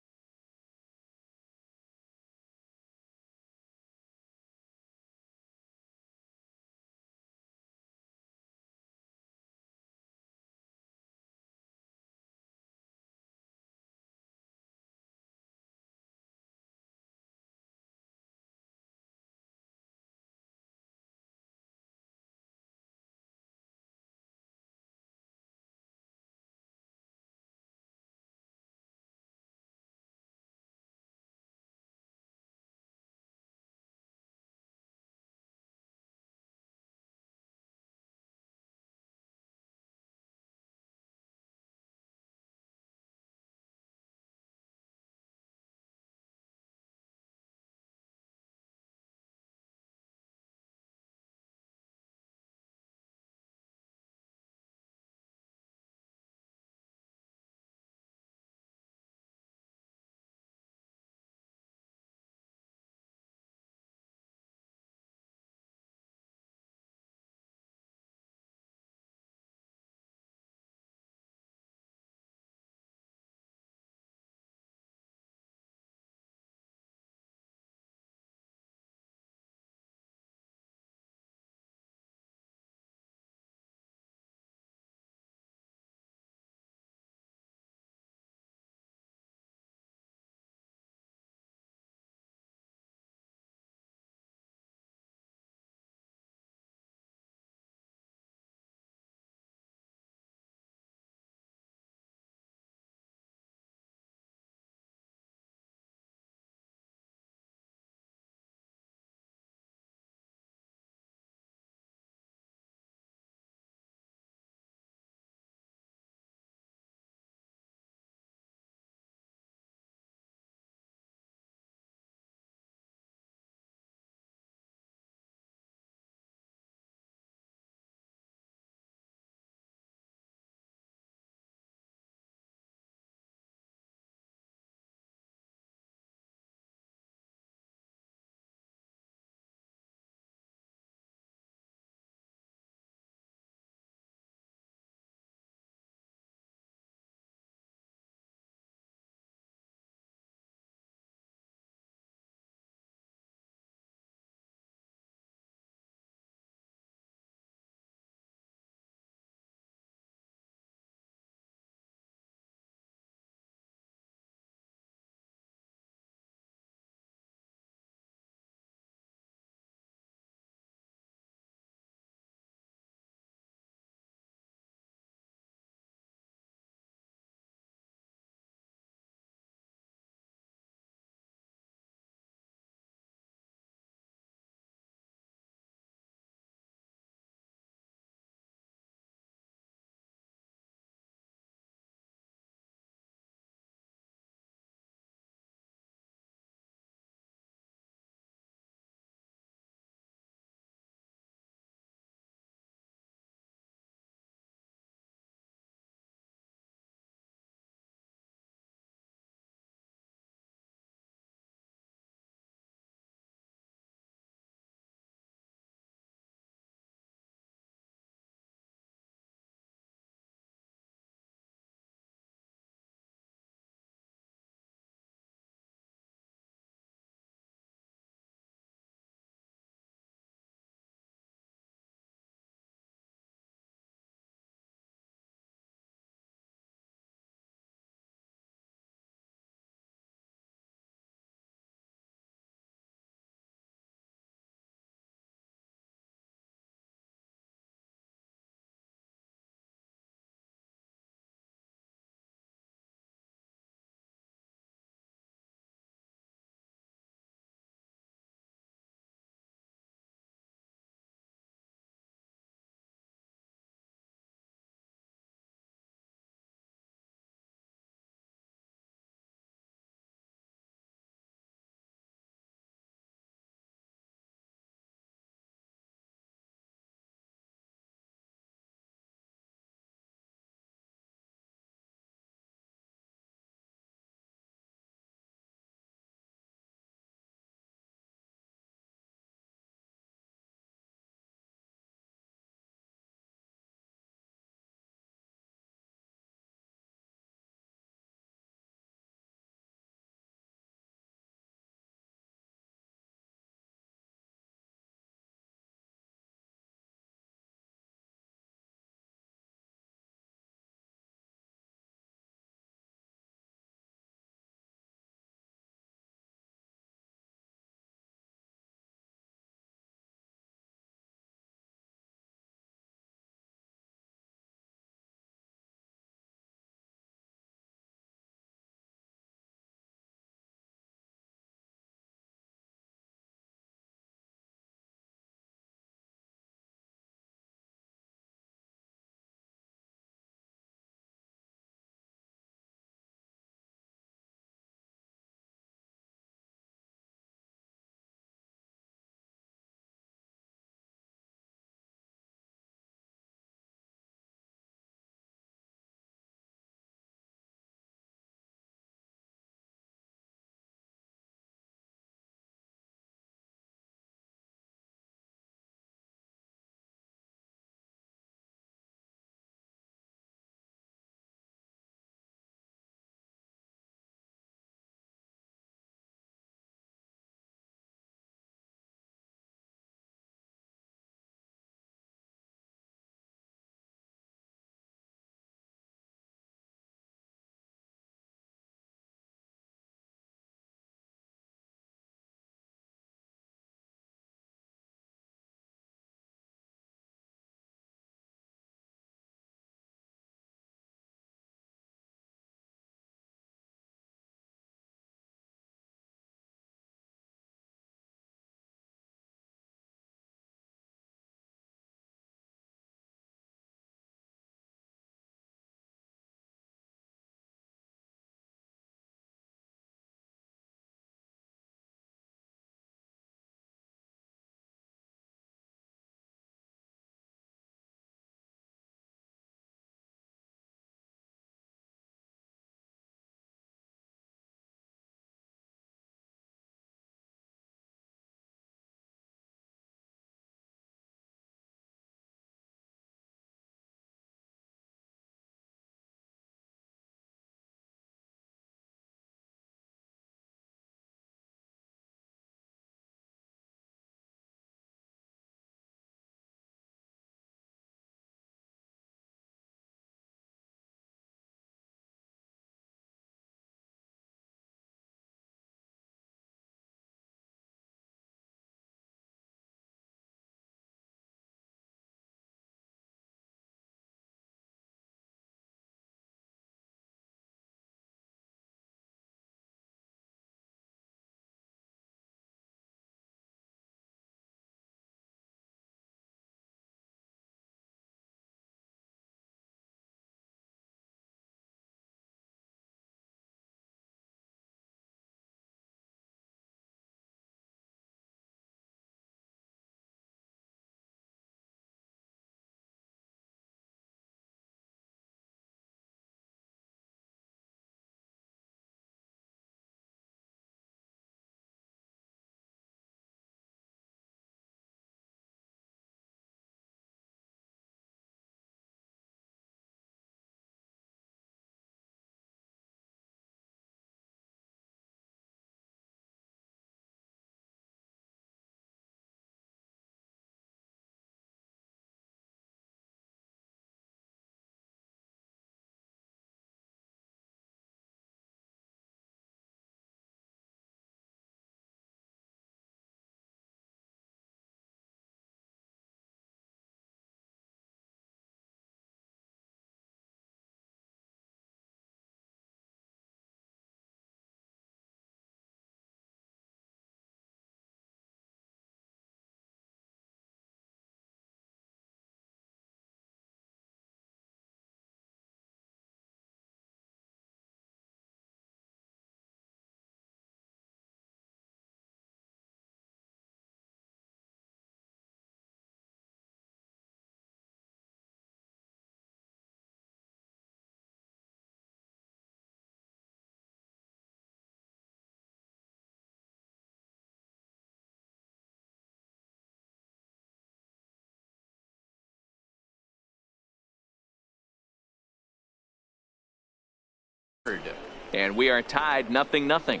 And we are tied 0-0.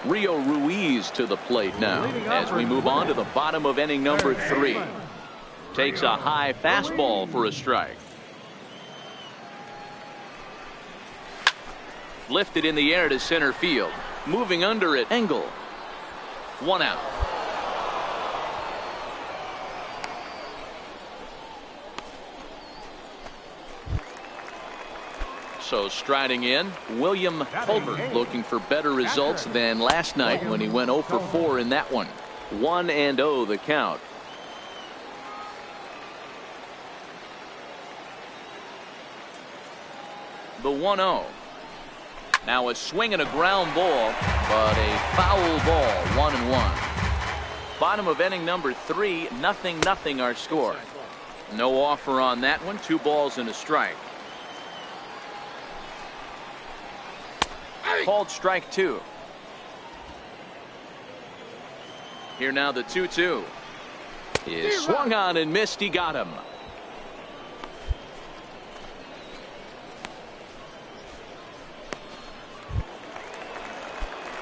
Rio Ruiz to the plate now as we move on to the bottom of inning number 3. Takes a high fastball for a strike. Lifted in the air to center field. Moving under it, Engel. 1 out. So striding in, William Tolbert, looking for better results than last night when he went 0 for 4 in that one. 1-0 the count. The 1-0. Now a swing and a ground ball, but a foul ball. 1-1. Bottom of inning number 3, 0-0 our score. No offer on that one. 2 balls and a strike. Called strike 2. Here now the 2-2. Is swung on and missed. He got him.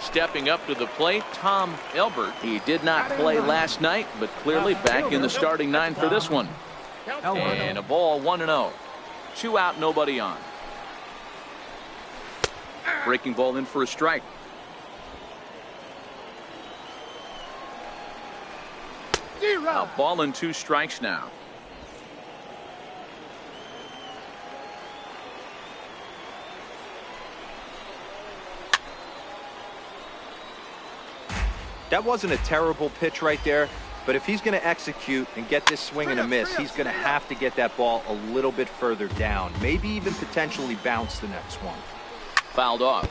Stepping up to the plate, Tom Elbert. He did not play last night, but clearly back in the starting 9 for this one. And a ball, 1-0. 2 out, nobody on. Breaking ball in for a strike. A ball and 2 strikes now. That wasn't a terrible pitch right there, but if he's going to execute and get this swing and a miss, he's going to have to get that ball a little bit further down, maybe even potentially bounce the next one. Fouled off.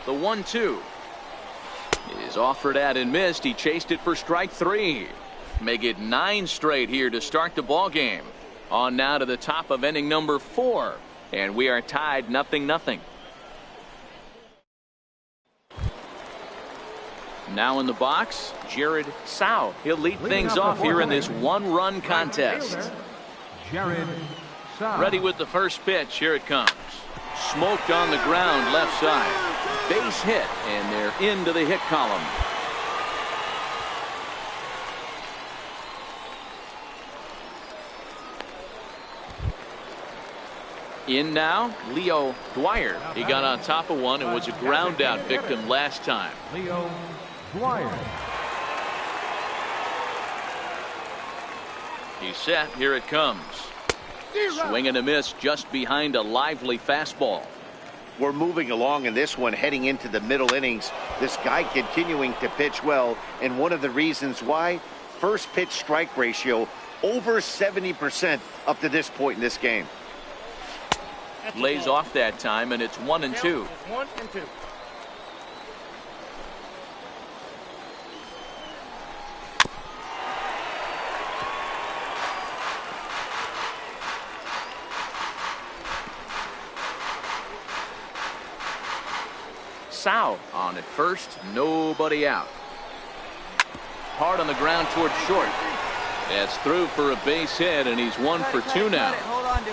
The 1-2 is offered at and missed. He chased it for strike 3. Make it 9 straight here to start the ball game. On now to the top of inning number 4, and we are tied 0-0. Now in the box, Jared Sau. He'll lead things off here in this 1-run contest. Jared Sau. Ready with the first pitch. Here it comes. Smoked on the ground left side. Base hit, and they're into the hit column. In now, Leo Dwyer. He got on top of one and was a ground out victim last time. Leo Dwyer. He's set. Here it comes. Swing and a miss just behind a lively fastball. We're moving along in this one, heading into the middle innings. This guy continuing to pitch well, and one of the reasons why, first pitch strike ratio over 70% up to this point in this game. Lays off that time, and it's 1-2. 1-2. Sau on at first, nobody out. Hard on the ground towards short. That's through for a base hit, and he's 1 for 2 now.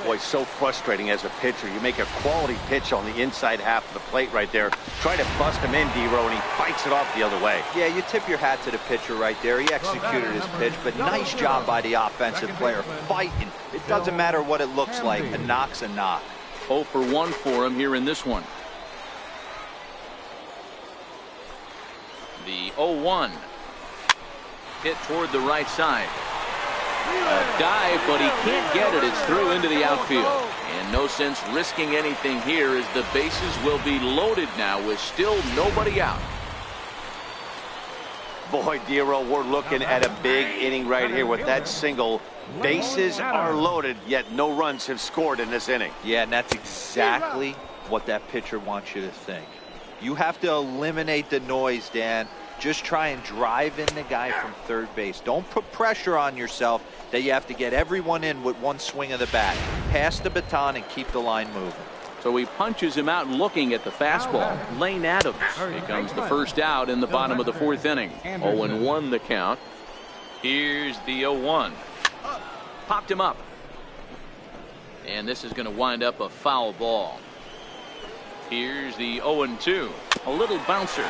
Boy, so frustrating as a pitcher. You make a quality pitch on the inside half of the plate right there. Try to bust him in, D-Row, and he fights it off the other way. Yeah, you tip your hat to the pitcher right there. He executed his pitch, but nice job by the offensive player fighting. It doesn't matter what it looks like. A knock's a knock. 0 for 1 for him here in this one. The 0-1. Hit toward the right side. A dive, but he can't get it. It's through into the outfield. And no sense risking anything here as the bases will be loaded now with still nobody out. Boy, D-Row, we're looking at a big inning right here with that single. Bases are loaded, yet no runs have scored in this inning. Yeah, and that's exactly what that pitcher wants you to think. You have to eliminate the noise, Dan. Just try and drive in the guy from third base. Don't put pressure on yourself that you have to get everyone in with one swing of the bat. Pass the baton and keep the line moving. So he punches him out looking at the fastball. Lane Adams becomes the first out in the bottom of the 4th inning. 0-1 the count. Here's the 0-1. Popped him up. And this is going to wind up a foul ball. Here's the 0-2. A little bouncer.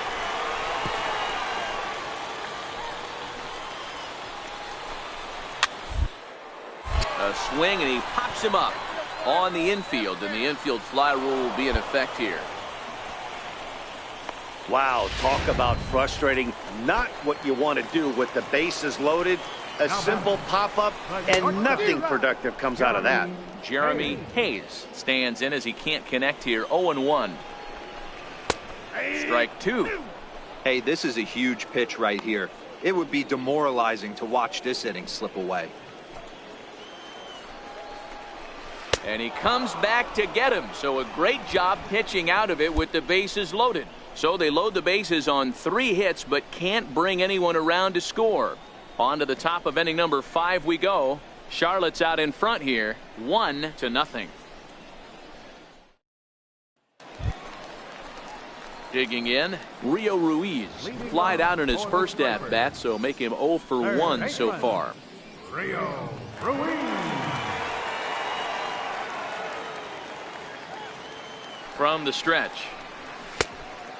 A swing, and he pops him up on the infield, and the infield fly rule will be in effect here. Wow, talk about frustrating. Not what you want to do with the bases loaded. A simple pop-up, and nothing productive comes out of that. Jeremy Hayes stands in as he can't connect here. 0-1. Strike 2. Hey, this is a huge pitch right here. It would be demoralizing to watch this inning slip away. And he comes back to get him. So a great job pitching out of it with the bases loaded. So they load the bases on 3 hits, but can't bring anyone around to score. On to the top of inning number 5 we go. Charlotte's out in front here, 1-0. Digging in, Rio Ruiz flied out in his first at bat, so make him 0 for 1 so far. Rio Ruiz. From the stretch,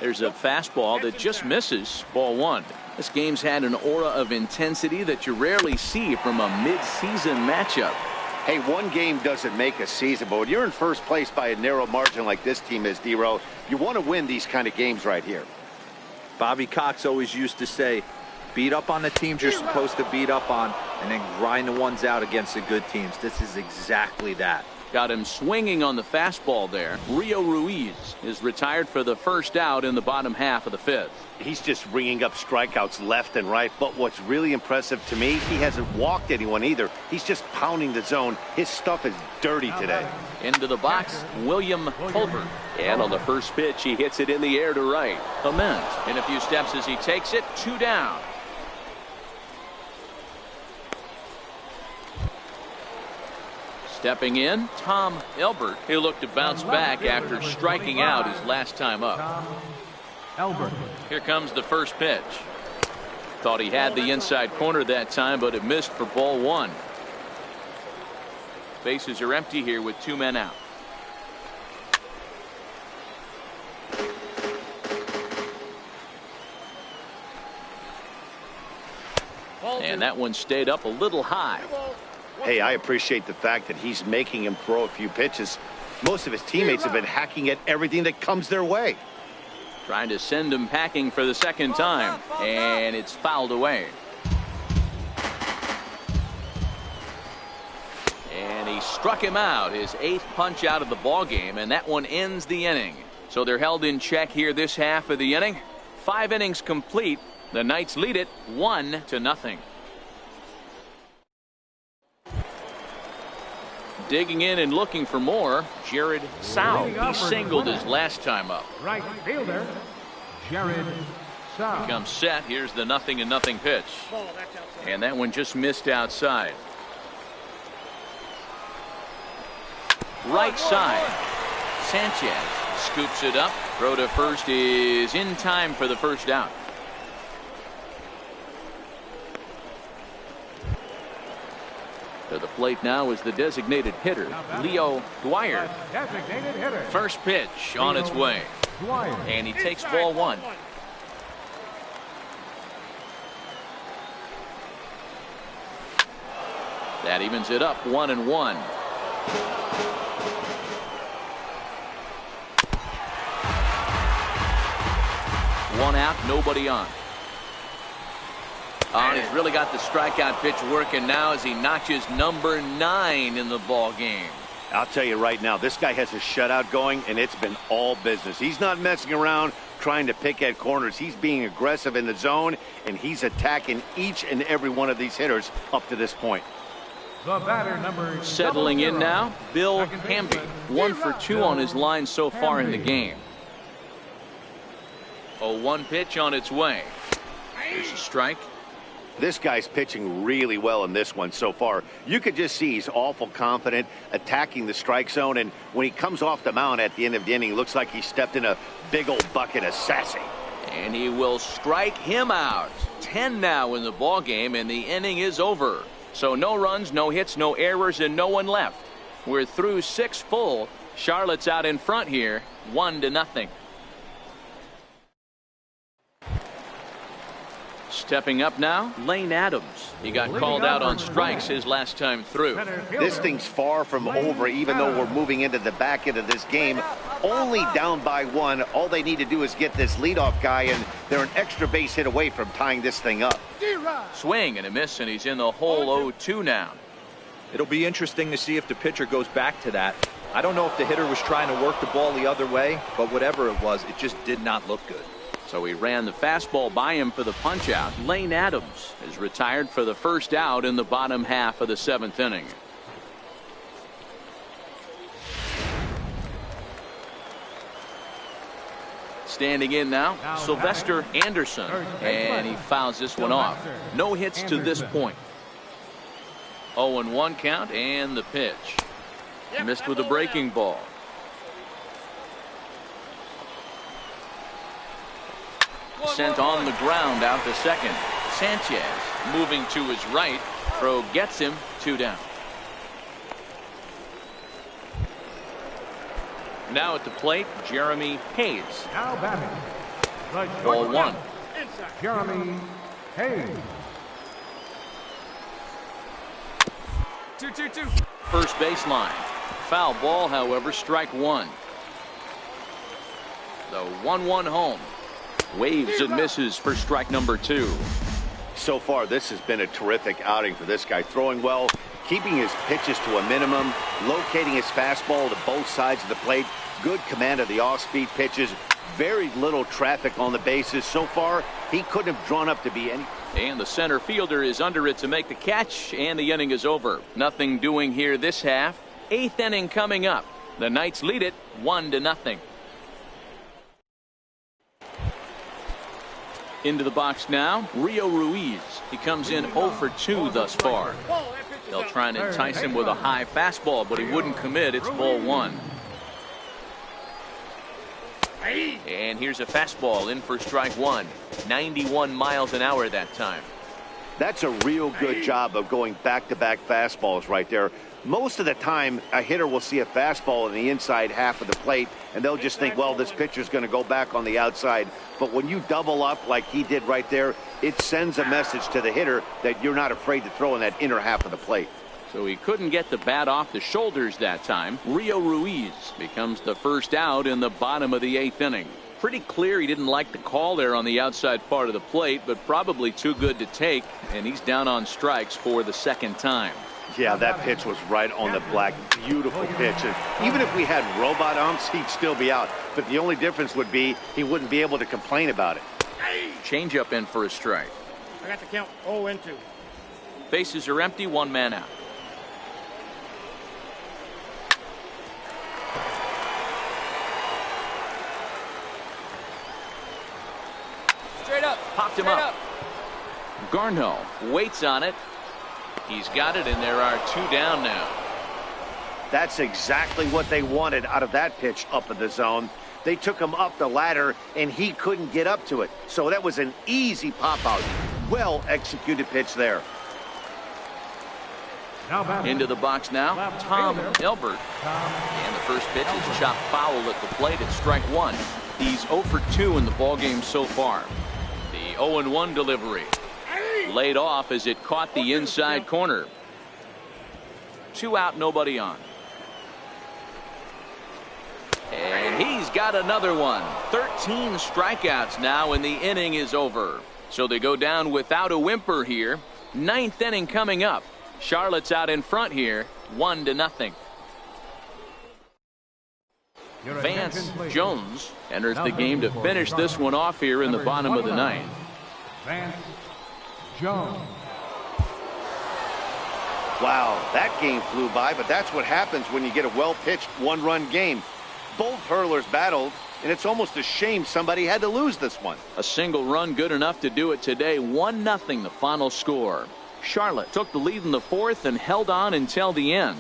there's a fastball that just misses. Ball 1. This game's had an aura of intensity that you rarely see from a mid-season matchup. Hey, one game doesn't make a season, but when you're in first place by a narrow margin like this team is, D-Row, you want to win these kind of games right here. Bobby Cox always used to say, beat up on the teams you're supposed to beat up on, and then grind the ones out against the good teams. This is exactly that. Got him swinging on the fastball there. Rio Ruiz is retired for the first out in the bottom half of the 5th. He's just ringing up strikeouts left and right, but what's really impressive to me, he hasn't walked anyone either. He's just pounding the zone. His stuff is dirty today. Into the box, William Culver. And on the first pitch, he hits it in the air to right. Ament in a few steps as he takes it. 2 down. Stepping in, Tom Elbert. He'll look to bounce back after striking out his last time up. Elbert. Here comes the first pitch. Thought he had the inside corner that time, but it missed for ball 1. Bases are empty here with 2 men out. And that one stayed up a little high. Hey, I appreciate the fact that he's making him throw a few pitches. Most of his teammates have been hacking at everything that comes their way. Trying to send him packing for the second time, and it's fouled away. And he struck him out, his 8th punch out of the ball game, and that one ends the inning. So they're held in check here this half of the inning. 5 innings complete. The Knights lead it 1-0. Digging in and looking for more, Jared Sow. He singled his last time up. Right fielder, Jared Sow. Comes set. Here's the 0-0 pitch. And that one just missed outside. Right side. Sanchez scoops it up. Throw to first is in time for the first out. To the plate now is the designated hitter, Leo Dwyer. Designated hitter. First pitch on its way. Dwyer. And he takes ball 1. That evens it up 1-1. One out, nobody on. He's really got the strikeout pitch working now as he notches number 9 in the ball game. I'll tell you right now, this guy has a shutout going, and it's been all business. He's not messing around trying to pick at corners. He's being aggressive in the zone, and he's attacking each and every one of these hitters up to this point. The batter number settling in now, Bill Hamby. 1 for 2 on his line so far in the game. 0-1 pitch on its way. Here's a strike. This guy's pitching really well in this one so far. You could just see he's awful confident attacking the strike zone, and when he comes off the mound at the end of the inning, looks like he stepped in a big old bucket of sassy. And he will strike him out. 10 now in the ball game, and the inning is over. So no runs, no hits, no errors, and no one left. We're through 6 full. Charlotte's out in front here, 1-0. Stepping up now, Lane Adams. He got called out on strikes his last time through. This thing's far from over, even though we're moving into the back end of this game. Only down by 1. All they need to do is get this leadoff guy, and they're an extra base hit away from tying this thing up. Swing and a miss, and he's in the hole 0-2 now. It'll be interesting to see if the pitcher goes back to that. I don't know if the hitter was trying to work the ball the other way, but whatever it was, it just did not look good. So he ran the fastball by him for the punch out. Lane Adams is retired for the first out in the bottom half of the 7th inning. Standing in now, Sylvester Anderson, and he fouls this one off. No hits to this point. 0-1 count, and the pitch. Missed with a breaking ball. Sent on the ground out to second. Sanchez moving to his right. Throw gets him, 2 down. Now at the plate, Jeremy Hayes. Now batting. Ball 1. Jeremy Hayes. 2-2-2. First baseline. Foul ball, however, strike 1. The 1-1 home. Waves and misses for strike number 2. So far, this has been a terrific outing for this guy. Throwing well, keeping his pitches to a minimum, locating his fastball to both sides of the plate. Good command of the off-speed pitches. Very little traffic on the bases. So far, he couldn't have drawn up to be any. And the center fielder is under it to make the catch, and the inning is over. Nothing doing here this half. 8th inning coming up. The Knights lead it 1-0. Into the box now, Rio Ruiz. He comes in 0 for 2 thus far. They'll try and entice him with a high fastball, but he wouldn't commit. It's ball 1. And here's a fastball in for strike 1. 91 miles an hour that time. That's a real good job of going back-to-back fastballs right there. Most of the time, a hitter will see a fastball in the inside half of the plate, and they'll just think, well, this pitcher's going to go back on the outside. But when you double up like he did right there, it sends a message to the hitter that you're not afraid to throw in that inner half of the plate. So he couldn't get the bat off the shoulders that time. Rio Ruiz becomes the first out in the bottom of the 8th inning. Pretty clear he didn't like the call there on the outside part of the plate, but probably too good to take, and he's down on strikes for the 2nd time. Yeah, that pitch was right on the black. Beautiful pitch. And even if we had robot umps, he'd still be out. But the only difference would be he wouldn't be able to complain about it. Change up in for a strike. I got the count 0-2. Bases are empty, 1 man out. Straight up. Popped him up. Garneau waits on it. He's got it, and there are 2 down now. That's exactly what they wanted out of that pitch up in the zone. They took him up the ladder, and he couldn't get up to it. So that was an easy pop-out. Well-executed pitch there. Into the box now, Tom Elbert. And the first pitch is chopped foul at the plate at strike 1. He's 0 for 2 in the ballgame so far. The 0-1 delivery. Laid off as it caught the inside corner. 2 out, nobody on. And he's got another one. 13 strikeouts now, and the inning is over. So they go down without a whimper here. 9th inning coming up. Charlotte's out in front here, 1-0. Vance Jones enters the game to finish this one off here in the bottom of the 9th. Vance Jones. Wow, that game flew by, but that's what happens when you get a well-pitched 1-run game. Both hurlers battled, and it's almost a shame somebody had to lose this one. A single run good enough to do it today. 1-0 the final score. Charlotte took the lead in the fourth and held on until the end.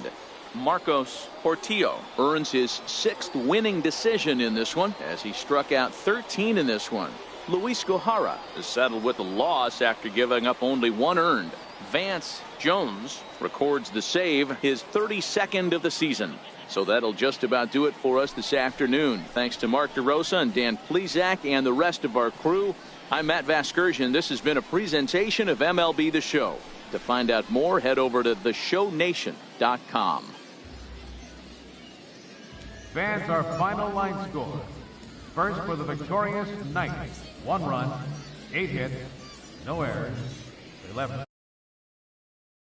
Marcos Portillo earns his 6th winning decision in this one as he struck out 13 in this one. Luis Gohara is settled with a loss after giving up only 1 earned. Vance Jones records the save, his 32nd of the season. So that'll just about do it for us this afternoon. Thanks to Mark DeRosa and Dan Plesac and the rest of our crew. I'm Matt Vasgersian. This has been a presentation of MLB The Show. To find out more, head over to theshownation.com. Fans, our final line score. First for the victorious Knights. 1 run, 8 hits, no errors, 11.